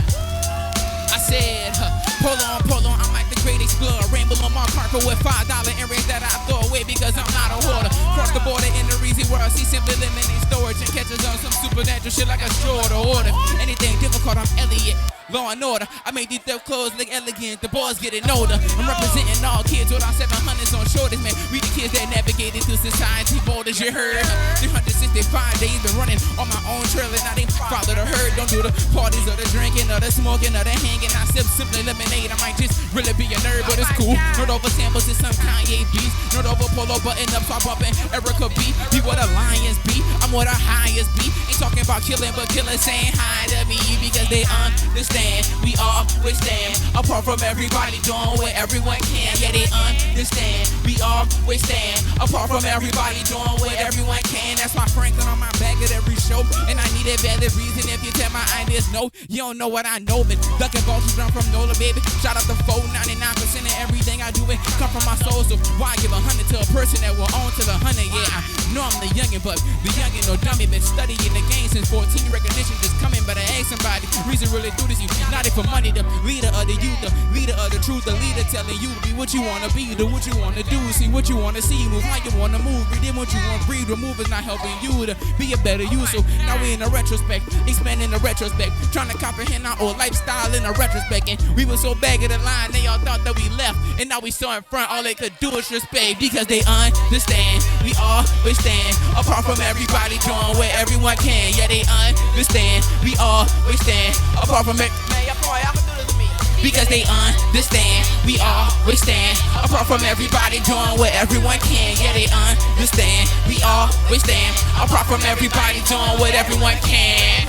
[SPEAKER 12] I said, pull on, I'm like the great explorer. Rainbow on my carpet with $5 earrings that I throw away because I'm not a hoarder. Cross the border in the Reezy world, see simply eliminate storage and catches on some supernatural shit like a short order. Anything difficult, I'm Elliot. Law and order, I make these theft clothes look elegant. The boys getting older. I'm representing all kids with our 700s on shoulders, man. We the kids that navigated through society borders, you heard. 365 days been running on my own trail, and I didn't follow the herd. Don't do the parties or the drinking or the smoking or the hanging. I sip simply lemonade. I might just really be a nerd, but it's cool. Nerd over samples and some Kanye beats. Nerd over polo button up, so I'm bumping Erica B. Be what a lions be. I'm what a highest be. Ain't talking about killing, but killers saying hi to me because they understand. We always stand apart from everybody doing what everyone can. Yeah, they understand. We always stand apart from everybody doing what everyone can. That's why Franklin on my back at every show, and I need a valid reason. If you tell my ideas no, you don't know what I know. Been ducking balls from Nola, baby. Shout out to 499% of everything I do. It come from my soul, so why give 100 to a person that will own to the 100? Yeah, I know I'm the youngin', but the youngin' no dummy. Been studying the game since 14. Recognition just coming, but I ask somebody. Reason really do this. You not it for money. The leader of the youth, the leader of the truth, the leader telling you to be what you wanna be, do what you wanna do, see what you wanna see, move how you wanna move, read what you wanna read. Remove is not helping you to be a better you. So now we in a retrospect, expanding the retrospect, trying to comprehend our old lifestyle in a retrospect. And we were so back of the line, they all thought that we left, and now we so in front. All they could do is respect because they understand. We always stand apart from everybody doing what everyone can. Yeah, they understand. We always stand apart from it. Because they understand, we always stand apart from everybody doing what everyone can. Yeah, they understand, we always stand apart from everybody doing what everyone can.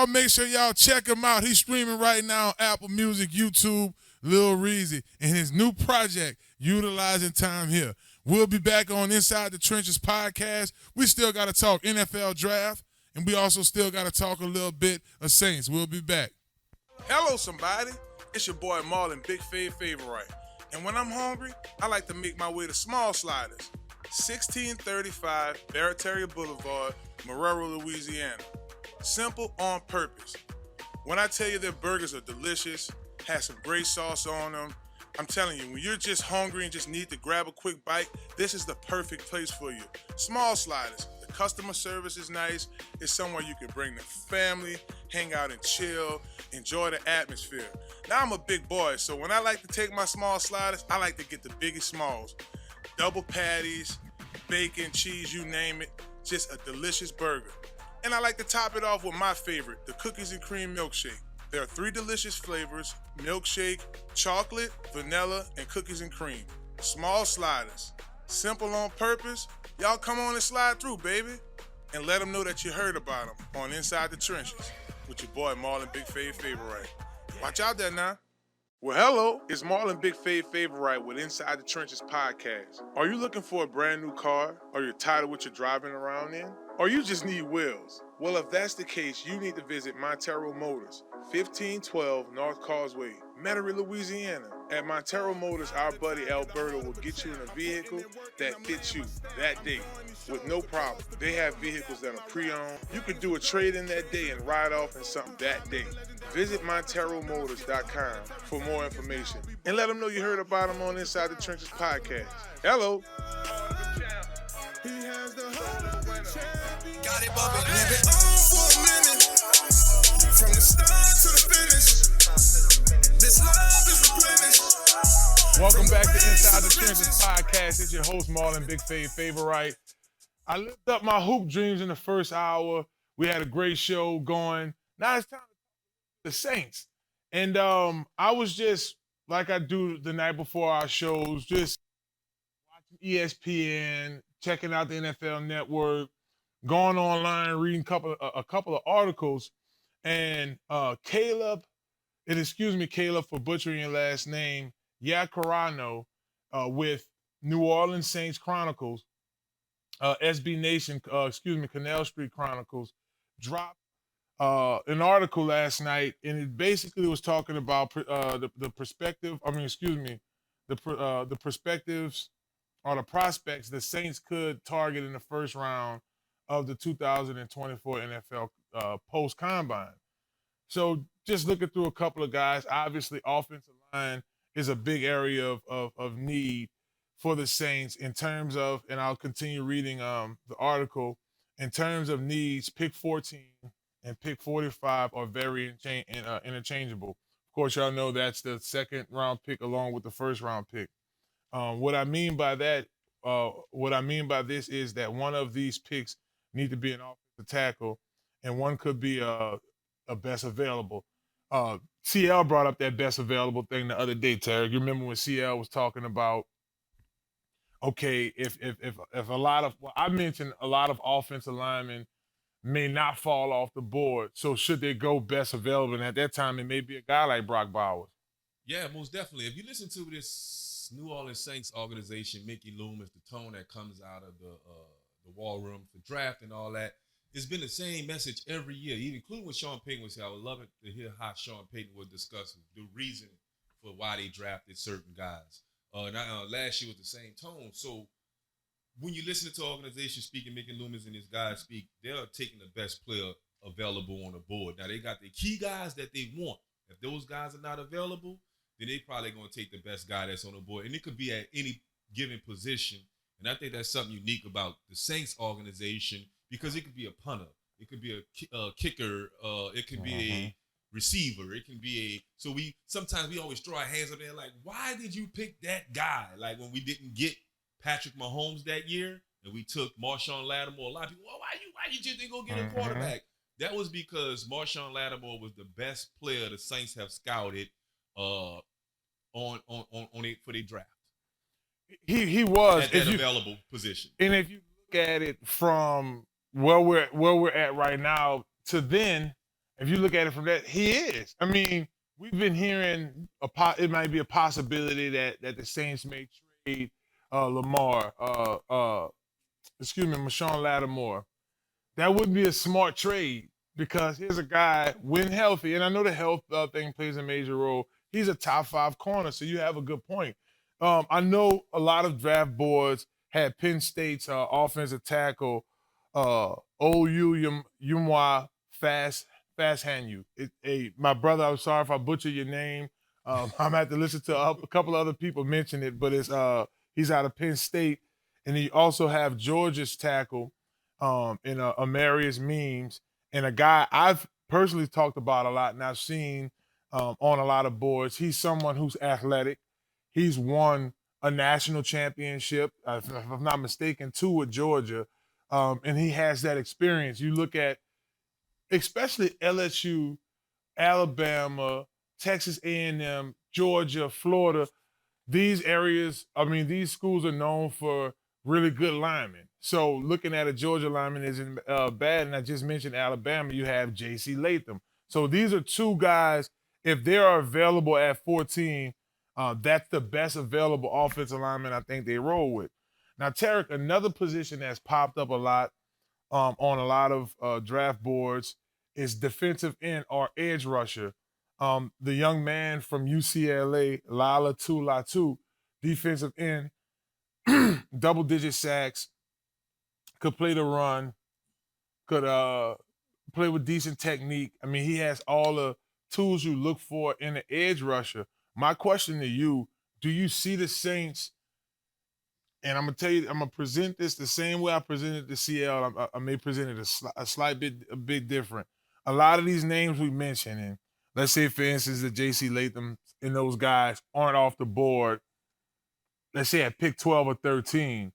[SPEAKER 1] y'all make sure y'all check him out. He's streaming right now on Apple Music, YouTube, Lil Reezy, and his new project, Utilizing Time Here. We'll be back on Inside the Trenches podcast. We still got to talk NFL draft, and we also still got to talk a little bit of Saints. We'll be back. Hello, somebody. It's your boy Marlon, Big Favorite. And when I'm hungry, I like to make my way to Small Sliders, 1635 Barataria Boulevard, Marrero, Louisiana. Simple on purpose. When I tell you their burgers are delicious, have some great sauce on them, I'm telling you, when you're just hungry and just need to grab a quick bite, this is the perfect place for you. Small Sliders. The customer service is nice. It's somewhere you can bring the family, hang out and chill, enjoy the atmosphere. Now I'm a big boy, so when I like to take my Small Sliders, I like to get the biggest smalls. Double patties, bacon, cheese, you name it. Just a delicious burger. And I like to top it off with my favorite, the cookies and cream milkshake. There are 3 delicious flavors: milkshake, chocolate, vanilla, and cookies and cream. Small Sliders. Simple on purpose. Y'all come on and slide through, baby. And let them know that you heard about them on Inside the Trenches with your boy Marlon Big Favorite. Watch out there now. Well, hello, it's Marlon Big Favorite with Inside the Trenches podcast. Are you looking for a brand new car? Or you're tired of what you're driving around in? Or you just need wheels? Well, if that's the case, you need to visit Montero Motors, 1512 North Causeway, Metairie, Louisiana. At Montero Motors, our buddy Alberto will get you in a vehicle that fits you that day with no problem. They have vehicles that are pre-owned. You could do a trade-in that day and ride off in something that day. Visit MonteroMotors.com for more information and let them know you heard about them on Inside the Trenches podcast. Hello.
[SPEAKER 6] Got it bumping. Leave it on for a minute. From the start to the finish. This love is replenished.
[SPEAKER 1] Welcome back to Inside the Trenches podcast. It's your host, Marlon Big Favorite. I lived up my hoop dreams in the first hour. We had a great show going. Now it's time to talk to the Saints. And I was just, like I do the night before our shows, just watching ESPN, checking out the NFL Network, going online, reading a couple of articles, and Caleb for butchering your last name, Yacarano, with New Orleans Saints Chronicles, SB Nation, Canal Street Chronicles, dropped an article last night, and it basically was talking about the perspectives or the prospects the Saints could target in the first round of the 2024 NFL post-combine. So just looking through a couple of guys, obviously offensive line is a big area of need for the Saints in terms of, and I'll continue reading the article, in terms of needs, pick 14 and pick 45 are very interchangeable. Of course, y'all know that's the second round pick along with the first round pick. What I mean by this is that one of these picks need to be an offensive tackle, and one could be a best available. CL brought up that best available thing the other day, Terry. You remember when CL was talking about, okay, if I mentioned a lot of offensive linemen may not fall off the board, so should they go best available? And at that time, it may be a guy like Brock Bowers.
[SPEAKER 14] Yeah, most definitely. If you listen to this New Orleans Saints organization, Mickey Loomis, the tone that comes out of the war room for draft and all that, it's been the same message every year, even including when Sean Payton was here. I would love it to hear how Sean Payton would discuss the reason for why they drafted certain guys. Last year was the same tone. So when you listen to organizations speaking, Mickey Loomis and his guys speak, they're taking the best player available on the board. Now, they got the key guys that they want. If those guys are not available, then they probably going to take the best guy that's on the board. And it could be at any given position. And I think that's something unique about the Saints organization, because it could be a punter. It could be a kicker. It could be a receiver. It can be so sometimes we always throw our hands up there like, why did you pick that guy? Like when we didn't get Patrick Mahomes that year and we took Marshawn Lattimore, a lot of people, well, why you just didn't go get a quarterback? That was because Marshawn Lattimore was the best player the Saints have scouted for their draft.
[SPEAKER 1] He was
[SPEAKER 14] at that available position.
[SPEAKER 1] And if you look at it from where we're at right now to then, If you look at it from that, he is. I mean, we've been hearing it might be a possibility that the Saints may trade Marshawn Lattimore. That wouldn't be a smart trade because here's a guy when healthy, and I know the health thing plays a major role. He's a top 5 corner, so you have a good point. I know a lot of draft boards had Penn State's offensive tackle, OU Yumwa Fast Hand You. My brother, I'm sorry if I butcher your name. I'm gonna have to listen to a couple other people mention it, but it's he's out of Penn State, and you also have Georgia's tackle in Amarius Memes, and a guy I've personally talked about a lot and I've seen on a lot of boards. He's someone who's athletic. He's won a national championship, if I'm not mistaken, 2 with Georgia, and he has that experience. You look at especially LSU, Alabama, Texas A&M, Georgia, Florida. These areas, I mean, these schools are known for really good linemen. So looking at a Georgia lineman isn't bad. And I just mentioned Alabama, you have J.C. Latham. So these are 2 guys, if they are available at 14, that's the best available offensive lineman I think they roll with. Now, Tarek, another position that's popped up a lot on a lot of draft boards is defensive end or edge rusher. The young man from UCLA, Lala Latu, defensive end, double-digit sacks, could play the run, could play with decent technique. I mean, he has all the tools you look for in an edge rusher. My question to you, do you see the Saints, and I'm going to tell you, I'm going to present this the same way I presented the CL. I may present it a bit different. A lot of these names we mentioned, and let's say, for instance, that J.C. Latham and those guys aren't off the board, let's say at pick 12 or 13,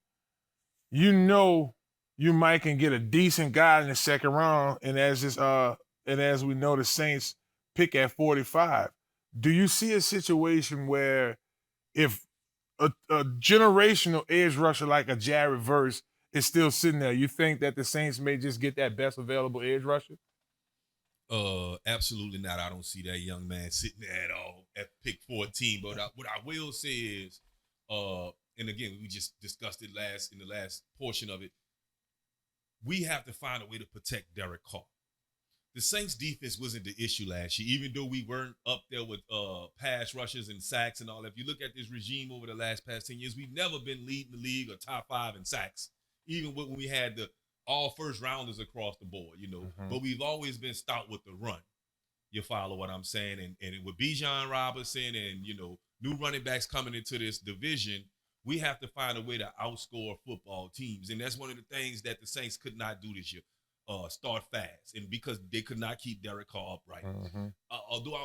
[SPEAKER 1] you know you might can get a decent guy in the second round, and as we know, the Saints pick at 45. Do you see a situation where if a generational edge rusher like a Jared Verse is still sitting there, you think that the Saints may just get that best available edge rusher?
[SPEAKER 14] Absolutely not. I don't see that young man sitting there at all at pick 14. But what I will say is, and again, we just discussed it in the last portion of it. We have to find a way to protect Derek Carr. The Saints defense wasn't the issue last year, even though we weren't up there with pass rushes and sacks and all that. If you look at this regime over the last past 10 years, we've never been leading the league or top 5 in sacks, even when we had the all first rounders across the board, but we've always been stout with the run. You follow what I'm saying? And with Bijan Robinson and, new running backs coming into this division, we have to find a way to outscore football teams. And that's one of the things that the Saints could not do this year, start fast. And because they could not keep Derek Carr upright. Although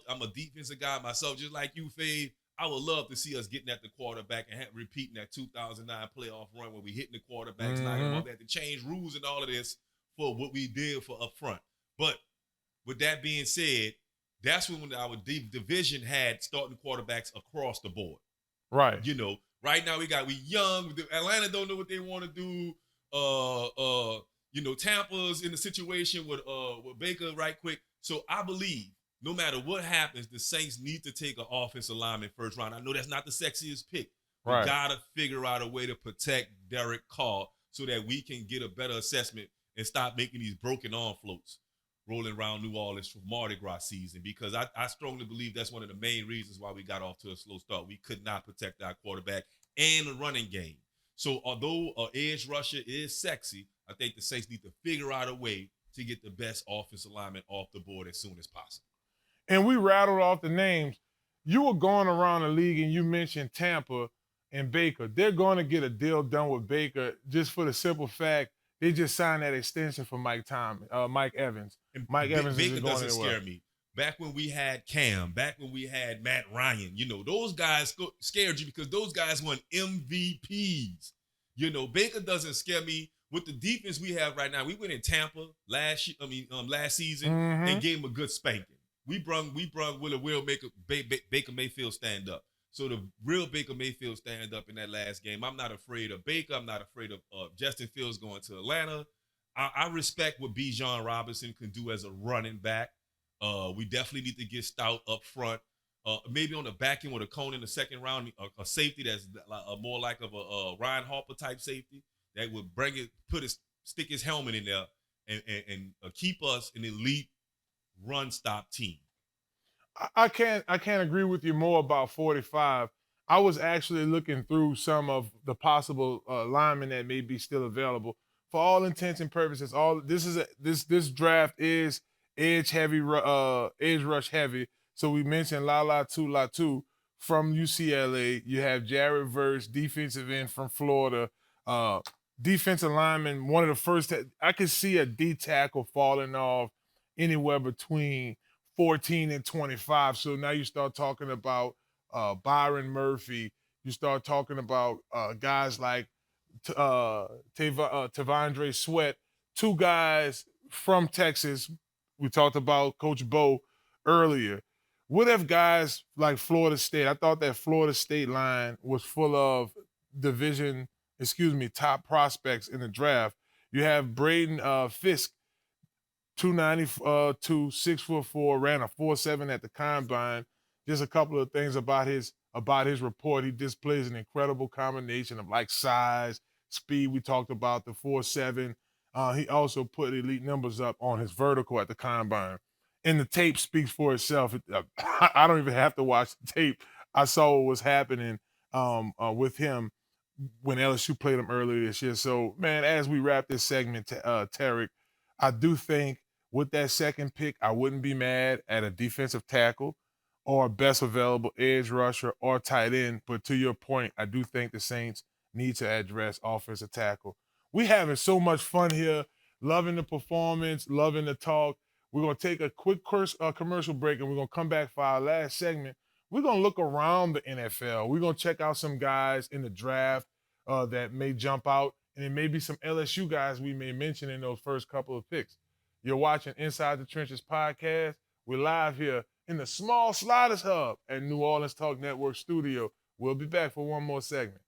[SPEAKER 14] I'm a defensive guy myself, just like you, Fade, I would love to see us getting at the quarterback and repeating that 2009 playoff run where we hitting the quarterbacks, knocking them off. They had to change rules and all of this for what we did for up front. But with that being said, that's when our division had starting quarterbacks across the board.
[SPEAKER 1] Right.
[SPEAKER 14] Right now we young. Atlanta don't know what they want to do. Tampa's in a situation with Baker right quick. So I believe no matter what happens, the Saints need to take an offensive lineman first round. I know that's not the sexiest pick. We gotta figure out a way to protect Derek Carr so that we can get a better assessment and stop making these broken arm floats rolling around New Orleans for Mardi Gras season. Because I strongly believe that's one of the main reasons why we got off to a slow start. We could not protect our quarterback and the running game. So although an edge rusher is sexy, I think the Saints need to figure out a way to get the best offensive lineman off the board as soon as possible.
[SPEAKER 1] And we rattled off the names. You were going around the league and you mentioned Tampa and Baker. They're going to get a deal done with Baker just for the simple fact they just signed that extension for Mike Evans. And Mike Evans
[SPEAKER 14] Baker doesn't scare me. Back when we had Cam, back when we had Matt Ryan, those guys scared you because those guys won MVPs. Baker doesn't scare me. With the defense we have right now, we went in Tampa last season and gave him a good spanking. We brung Will Baker Mayfield stand up. So the real Baker Mayfield stand up in that last game. I'm not afraid of Baker. I'm not afraid of Justin Fields going to Atlanta. I respect what Bijan Robinson can do as a running back. We definitely need to get stout up front. Maybe on the back end with a cone in the second round, a safety that's more like of a Ryan Harper type safety that would bring it, stick his helmet in there and keep us an elite run stop team.
[SPEAKER 1] I can't agree with you more about 45. I was actually looking through some of the possible linemen that may be still available. For all intents and purposes, this draft is edge rush heavy. So we mentioned Latu from UCLA. You have Jared Verse, defensive end from Florida. Defensive lineman, one of the first. I could see a D tackle falling off anywhere between 14 and 25. So now you start talking about Byron Murphy. You start talking about guys like Tavondre Sweat, two guys from Texas. We talked about Coach Bo earlier. What if guys like Florida State? I thought that Florida State line was full of top prospects in the draft. You have Braden Fisk, 292, 6'4", ran a 4.7 at the combine. Just a couple of things about his report. He displays an incredible combination of like size, speed. We talked about the 4.7. He also put elite numbers up on his vertical at the combine. And the tape speaks for itself. I don't even have to watch the tape. I saw what was happening with him when LSU played him earlier this year. So, man, as we wrap this segment, Tarek, I do think with that second pick, I wouldn't be mad at a defensive tackle or best available edge rusher or tight end. But to your point, I do think the Saints need to address offensive tackle. We having so much fun here, loving the performance, loving the talk. We're going to take a quick commercial break, and we're going to come back for our last segment. We're going to look around the NFL. We're going to check out some guys in the draft that may jump out, and then maybe some LSU guys we may mention in those first couple of picks. You're watching Inside the Trenches podcast. We're live here in the Small Sliders Hub at New Orleans Talk Network studio. We'll be back for one more segment.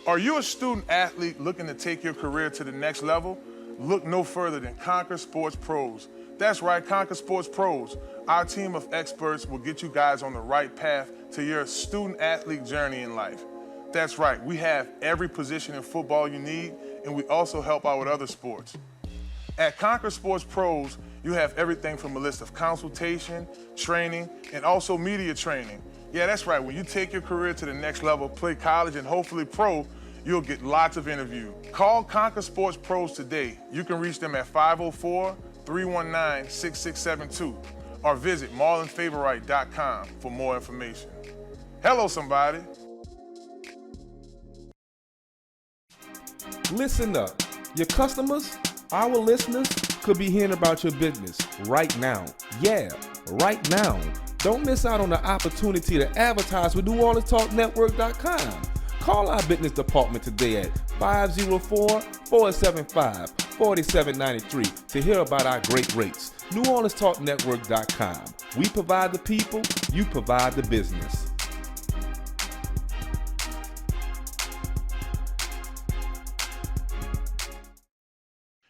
[SPEAKER 1] Are you a student athlete looking to take your career to the next level? Look no further than Conquer Sports Pros. That's right, Conquer Sports Pros. Our team of experts will get you guys on the right path to your student athlete journey in life. That's right, we have every position in football you need, and we also help out with other sports. At Conquer Sports Pros, you have everything from a list of consultation, training, and also media training. Yeah, that's right. When you take your career to the next level, play college and hopefully pro, you'll get lots of interviews. Call Conquer Sports Pros today. You can reach them at 504-319-6672 or visit marlonfavorite.com for more information. Hello, somebody.
[SPEAKER 9] Listen up. Your customers, our listeners, could be hearing about your business right now. Yeah, right now. Don't miss out on the opportunity to advertise with NewOrleansTalkNetwork.com. Call our business department today at 504-475-4793 to hear about our great rates. NewOrleansTalkNetwork.com. We provide the people, you provide the business.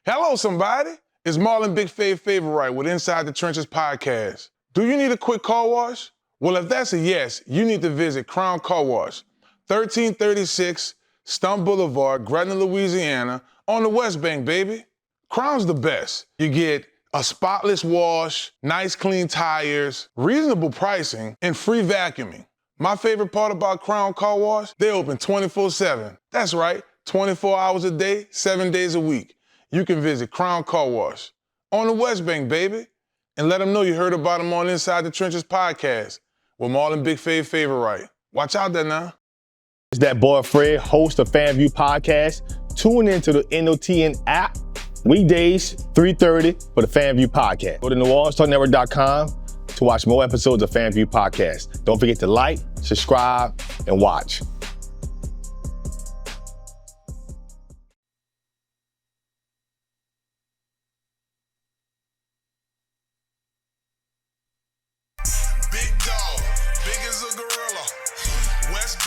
[SPEAKER 1] Hello, somebody. It's Marlon Big Favorite with Inside the Trenches podcast. Do you need a quick car wash? Well, if that's a yes, you need to visit Crown Car Wash, 1336 Stumpf Boulevard, Gretna, Louisiana, on the West Bank, baby. Crown's the best. You get a spotless wash, nice clean tires, reasonable pricing, and free vacuuming. My favorite part about Crown Car Wash, they open 24/7. That's right, 24 hours a day, 7 days a week. You can visit Crown Car Wash on the West Bank, baby, and let them know you heard about them on Inside the Trenches podcast with Marlon Big Favorite. Watch out there now.
[SPEAKER 7] It's that boy Fred, host of FanView Podcast. Tune into the NOTN app weekdays, 3:30 for the FanView Podcast. Go to NewOrleansTalkNetwork.com to watch more episodes of FanView Podcast. Don't forget to like, subscribe, and watch.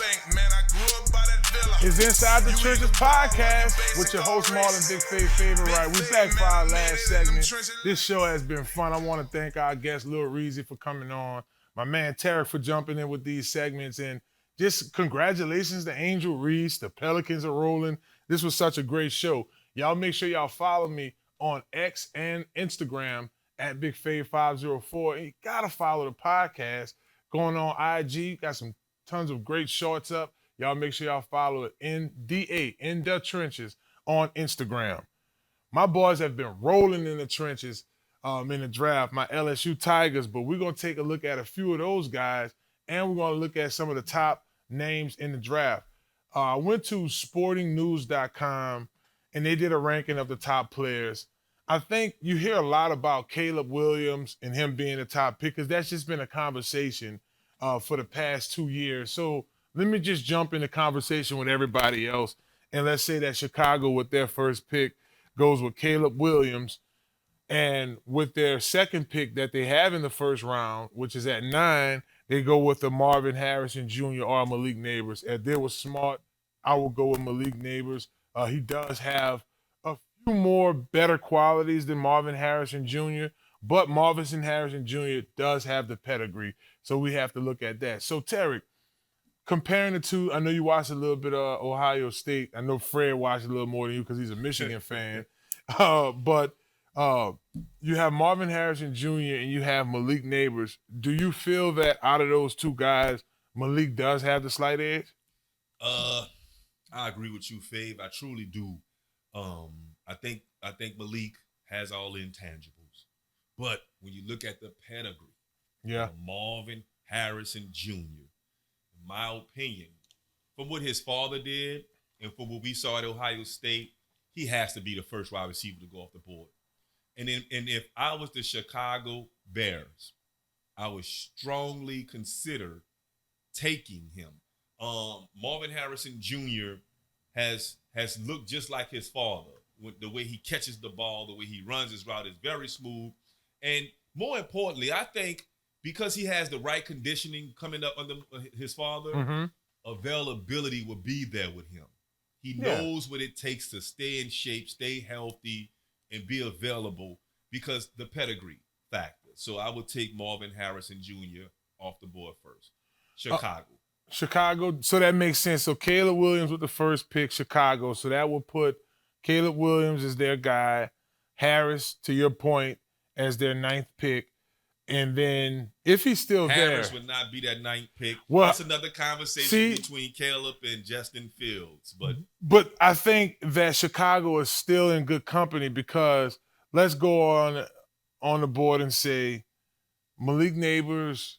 [SPEAKER 6] bank, man. I grew up by that villa.
[SPEAKER 1] It's Inside the Trenches podcast with your host Marlon, Big Faye Favorite Right. We back for our last segment. This show has been fun. I want to thank our guest Lil Reezy for coming on, my man Tarek for jumping in with these segments, and just congratulations to Angel Reese. The Pelicans are rolling. This was such a great show. Y'all make sure y'all follow me on X and Instagram at BigFave504. And you gotta follow the podcast. Going on IG, got some tons of great shorts up. Y'all make sure y'all follow it in the trenches on Instagram. My boys have been rolling in the trenches in the draft, my LSU Tigers, but we're gonna take a look at a few of those guys, and we're gonna look at some of the top names in the draft. I went to sportingnews.com and they did a ranking of the top players. I think you hear a lot about Caleb Williams and him being the top pick because that's just been a conversation for the past 2 years. So let me just jump in the conversation with everybody else. And let's say that Chicago with their first pick goes with Caleb Williams. And with their second pick that they have in the first round, which is at 9, they go with the Marvin Harrison Jr. or Malik Neighbors. If they were smart, I would go with Malik Neighbors. He does have a few more better qualities than Marvin Harrison Jr., but Marvin Harrison Jr. does have the pedigree, so we have to look at that. So, Tarek, comparing the two, I know you watched a little bit of Ohio State. I know Fred watched a little more than you because he's a Michigan fan. But you have Marvin Harrison Jr. and you have Malik Neighbors. Do you feel that out of those two guys, Malik does have the slight edge?
[SPEAKER 14] I agree with you, Fave. I truly do. I think Malik has all the intangibles. But when you look at the pedigree, Marvin Harrison Jr., in my opinion, from what his father did and from what we saw at Ohio State, he has to be the first wide receiver to go off the board. And if I was the Chicago Bears, I would strongly consider taking him. Marvin Harrison Jr. has looked just like his father. With the way he catches the ball, the way he runs his route is very smooth. And more importantly, I think because he has the right conditioning coming up under his father, availability will be there with him. He knows what it takes to stay in shape, stay healthy, and be available because the pedigree factor. So I would take Marvin Harrison Jr. off the board first.
[SPEAKER 1] Chicago, so that makes sense. So Caleb Williams with the first pick, Chicago. So that would put Caleb Williams as their guy, Harris, to your point, as their 9th pick. And then if he's still
[SPEAKER 14] Harris would not be that 9th pick.
[SPEAKER 1] Well,
[SPEAKER 14] that's another conversation between Caleb and Justin Fields.
[SPEAKER 1] But I think that Chicago is still in good company because let's go on the board and say Malik Neighbors,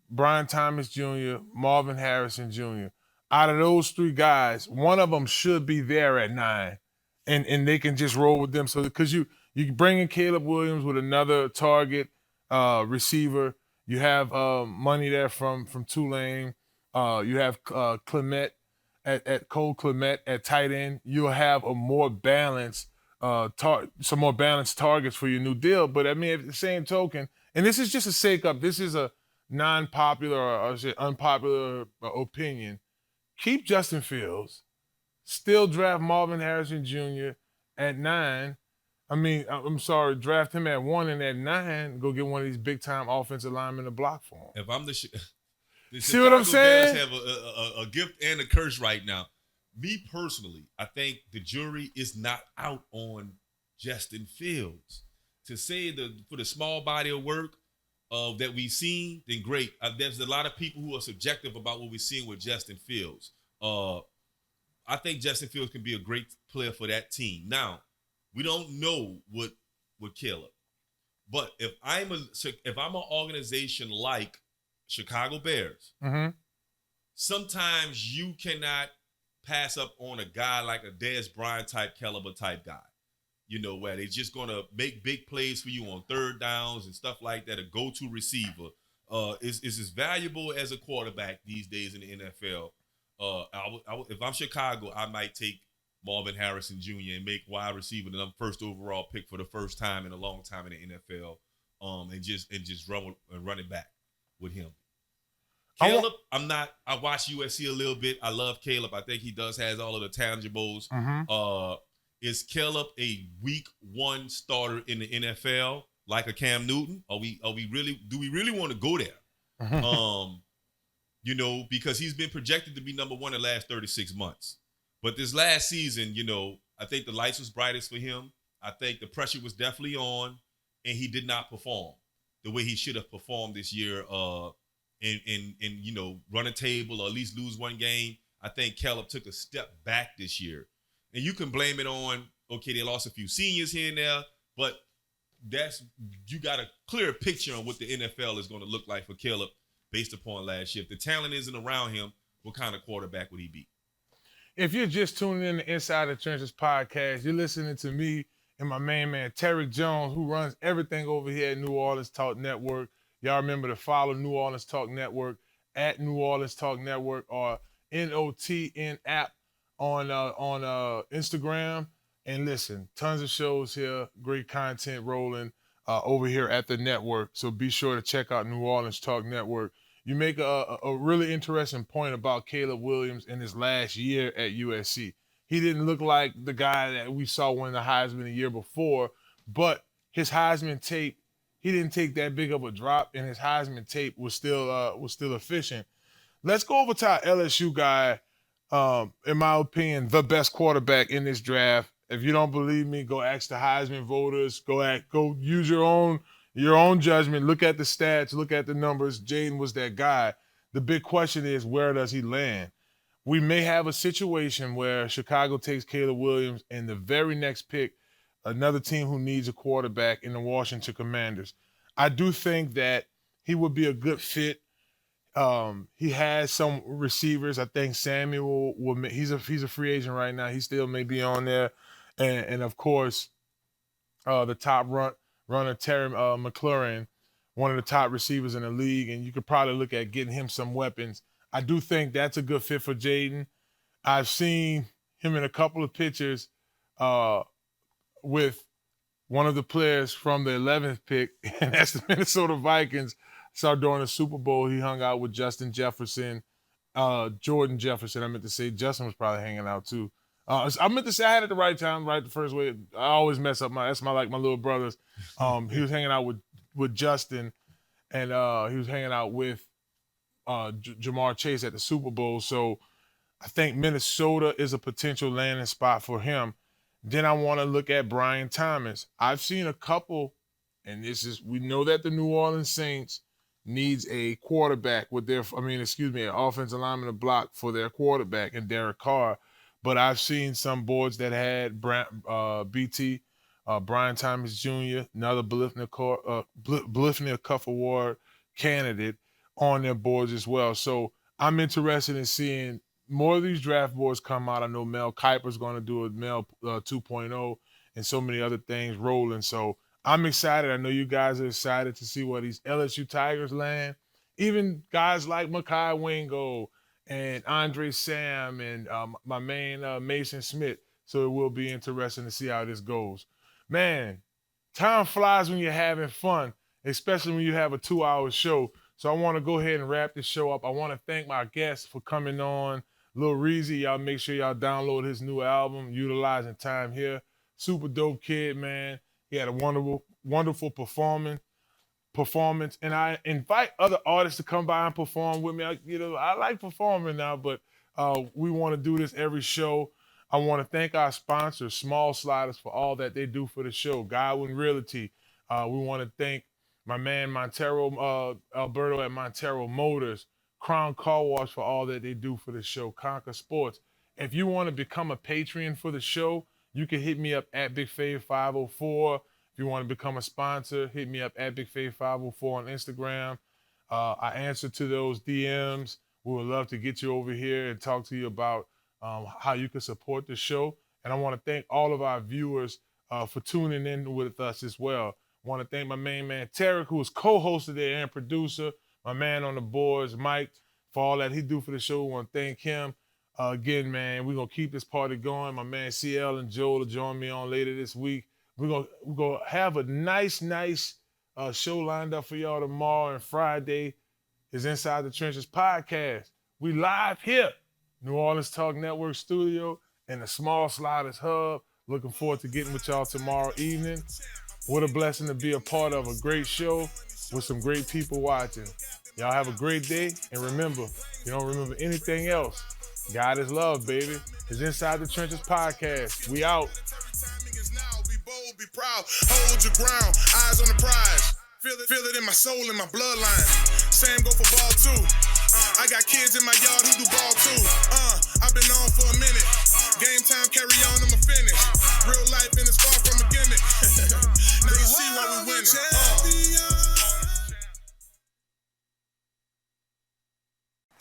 [SPEAKER 1] Brian Thomas Jr., Marvin Harrison Jr. Out of those 3 guys, one of them should be there at 9, and they can just roll with them. So because you bring in Caleb Williams with another target receiver, you have money there from Tulane. You have Clement at Cole Clement at tight end. You'll have a more balanced some more balanced targets for your new deal. But I mean, at the same token, and this is just a shake-up. This is a non-popular or unpopular opinion. Keep Justin Fields. Still draft Marvin Harrison Jr. at 9. I mean, I'm sorry, draft him at 1 and at 9, go get one of these big-time offensive linemen to block for him.
[SPEAKER 14] If I'm the
[SPEAKER 1] see what I'm saying?
[SPEAKER 14] Bears have a gift and a curse right now. Me personally, I think the jury is not out on Justin Fields. To say for the small body of work that we've seen, then great. There's a lot of people who are subjective about what we've seen with Justin Fields. I think Justin Fields can be a great player for that team. Now, we don't know what Caleb, but if I'm an organization like Chicago Bears, sometimes you cannot pass up on a guy like a Dez Bryant type caliber type guy. You know, where they're just gonna make big plays for you on third downs and stuff like that. A go-to receiver is as valuable as a quarterback these days in the NFL. If I'm Chicago, I might take Marvin Harrison Jr. and make wide receiver the first overall pick for the first time in a long time in the NFL, and just run it back with him. Caleb, I watched USC a little bit. I love Caleb. I think he has all of the tangibles. Is Caleb a week 1 starter in the NFL like a Cam Newton? Do we really want to go there? Because he's been projected to be number 1 the last 36 months. But this last season, I think the lights was brightest for him. I think the pressure was definitely on, and he did not perform the way he should have performed this year. And run a table or at least lose 1 game. I think Caleb took a step back this year. And you can blame it on, okay, they lost a few seniors here and there, but you got a clear picture on what the NFL is going to look like for Caleb based upon last year. If the talent isn't around him, what kind of quarterback would he be?
[SPEAKER 1] If you're just tuning in to Inside the Trenches podcast, you're listening to me and my main man, Tarek Jones, who runs everything over here at New Orleans Talk Network. Y'all remember to follow New Orleans Talk Network at New Orleans Talk Network or NOTN app on Instagram. And listen, tons of shows here, great content rolling over here at the network. So be sure to check out New Orleans Talk Network. You make a really interesting point about Caleb Williams in his last year at USC. He didn't look like the guy that we saw win the Heisman the year before, but his Heisman tape, he didn't take that big of a drop, and his Heisman tape was still efficient. Let's go over to our LSU guy, in my opinion, the best quarterback in this draft. If you don't believe me, go ask the Heisman voters. Go use your own judgment. Look at the stats. Look at the numbers. Jaden was that guy. The big question is, where does he land? We may have a situation where Chicago takes Caleb Williams, and the very next pick, another team who needs a quarterback in the Washington Commanders. I do think that he would be a good fit. He has some receivers. I think Samuel he's a free agent right now. He still may be on there. And of course, the top runner, Terry McLaurin, one of the top receivers in the league, and you could probably look at getting him some weapons. I do think that's a good fit for Jaden. I've seen him in a couple of pictures with one of the players from the 11th pick, and that's the Minnesota Vikings. So during the Super Bowl, he hung out with Justin Jefferson, Jordan Jefferson. I meant to say Justin was probably hanging out too. I meant to say I had it the right time, right the first way. I always mess up my little brothers. He was hanging out with Justin, and he was hanging out with Jamar Chase at the Super Bowl. So I think Minnesota is a potential landing spot for him. Then I want to look at Brian Thomas. I've seen a couple, and we know that the New Orleans Saints needs a quarterback with an offensive lineman to block for their quarterback and Derek Carr. But I've seen some boards that had BT, Brian Thomas Jr., another Blvd Cup Award candidate on their boards as well. So I'm interested in seeing more of these draft boards come out. I know Mel Kiper's going to do a Mel 2.0 and so many other things rolling. So I'm excited. I know you guys are excited to see where these LSU Tigers land. Even guys like Mekhi Wingo and Andre Sam and my man Mason Smith. So it will be interesting to see how this goes. Man, time flies when you're having fun, especially when you have a 2-hour show. So I want to go ahead and wrap this show up. I want to thank my guests for coming on. Lil Reezy, y'all make sure y'all download his new album, Utilizing Time Here. Super dope kid, man. He had a wonderful performance. And I invite other artists to come by and perform with me. I like performing now, but we want to do this every show. I want to thank our sponsors, Small Sliders, for all that they do for the show. Godwyn Realty. We want to thank my man Montero, Alberto at Montero Motors. Crown Car Wash for all that they do for the show. Conquer Sports. If you want to become a Patreon for the show, you can hit me up at BigFave504. If you want to become a sponsor, hit me up at BigFave504 on Instagram. I answer to those DMs. We would love to get you over here and talk to you about how you can support the show. And I want to thank all of our viewers for tuning in with us as well. I want to thank my main man, Tarek, who is co-host there and producer. My man on the boards, Mike, for all that he do for the show. We want to thank him. Again, man, we're going to keep this party going. My man CL and Joel will join me on later this week. We're gonna have a nice show lined up for y'all tomorrow, and Friday is Inside the Trenches podcast. We live here, New Orleans Talk Network studio in the Small Sliders Hub. Looking forward to getting with y'all tomorrow evening. What a blessing to be a part of a great show with some great people watching. Y'all have a great day, and remember, if you don't remember anything else, God is love, baby. It's Inside the Trenches podcast. We out.
[SPEAKER 6] Be bold, be proud, hold your ground, eyes on the prize. Feel it in my soul, in my bloodline. Same go for ball too. I got kids in my yard who do ball too. I've been on for a minute. Game time, carry on, I'ma finish. Real life and it's far from a gimmick. Now you see why we winning.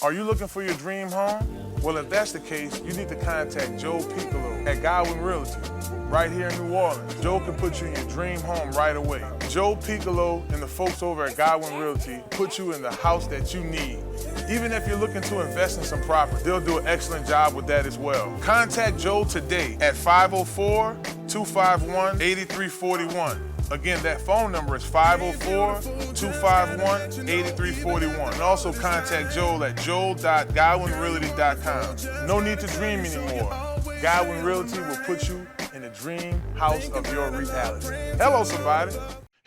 [SPEAKER 1] Are you looking for your dream home? Well, if that's the case, you need to contact Joe Picolo at Godwyn Realty, right here in New Orleans. Joe can put you in your dream home right away. Joe Picolo and the folks over at Godwyn Realty put you in the house that you need. Even if you're looking to invest in some property, they'll do an excellent job with that as well. Contact Joe today at 504-251-8341. Again, that phone number is 504-251-8341. And also contact Joel at joel.godwynrealty.com. No need to dream anymore. Godwyn Realty will put you in the dream house of your reality. Hello, somebody.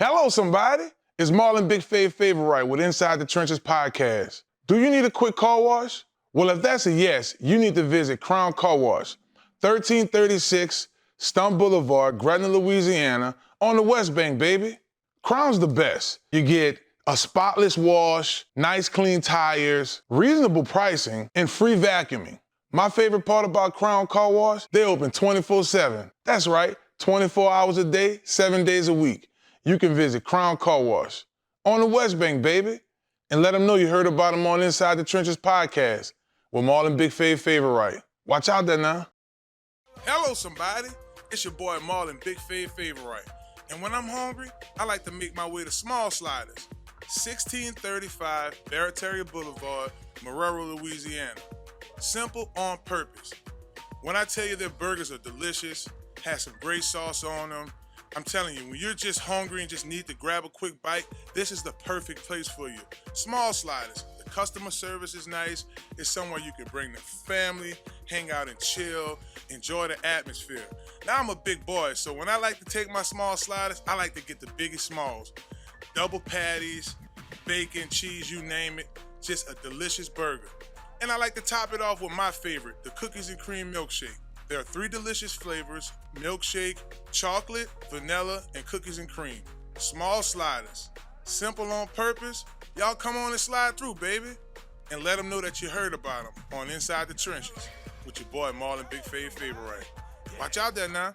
[SPEAKER 1] Hello, somebody. It's Marlon Big Favorite with Inside the Trenches podcast. Do you need a quick car wash? Well, if that's a yes, you need to visit Crown Car Wash, 1336 Stumpf Boulevard, Gretna, Louisiana, on the West Bank, baby. Crown's the best. You get a spotless wash, nice clean tires, reasonable pricing, and free vacuuming. My favorite part about Crown Car Wash, they open 24/7. That's right, 24 hours a day, 7 days a week. You can visit Crown Car Wash on the West Bank, baby, and let them know you heard about them on Inside the Trenches podcast with Marlon Big Favorite. Watch out there now. Hello, somebody. It's your boy Marlon Big Favorite. And when I'm hungry, I like to make my way to Small Sliders, 1635 Barataria Boulevard, Marrero, Louisiana. Simple on purpose. When I tell you their burgers are delicious, have some great sauce on them, I'm telling you, when you're just hungry and just need to grab a quick bite, this is the perfect place for you. Small Sliders. The customer service is nice. It's somewhere you can bring the family, hang out and chill, enjoy the atmosphere. Now I'm a big boy, so when I like to take my Small Sliders, I like to get the biggest smalls. Double patties, bacon, cheese, you name it. Just a delicious burger. And I like to top it off with my favorite, the cookies and cream milkshake. There are 3 delicious flavors: milkshake, chocolate, vanilla, and cookies and cream. Small Sliders. Simple on purpose. Y'all come on and slide through, baby. And let them know that you heard about them on Inside the Trenches with your boy Marlon Big Favorite. Watch out there now.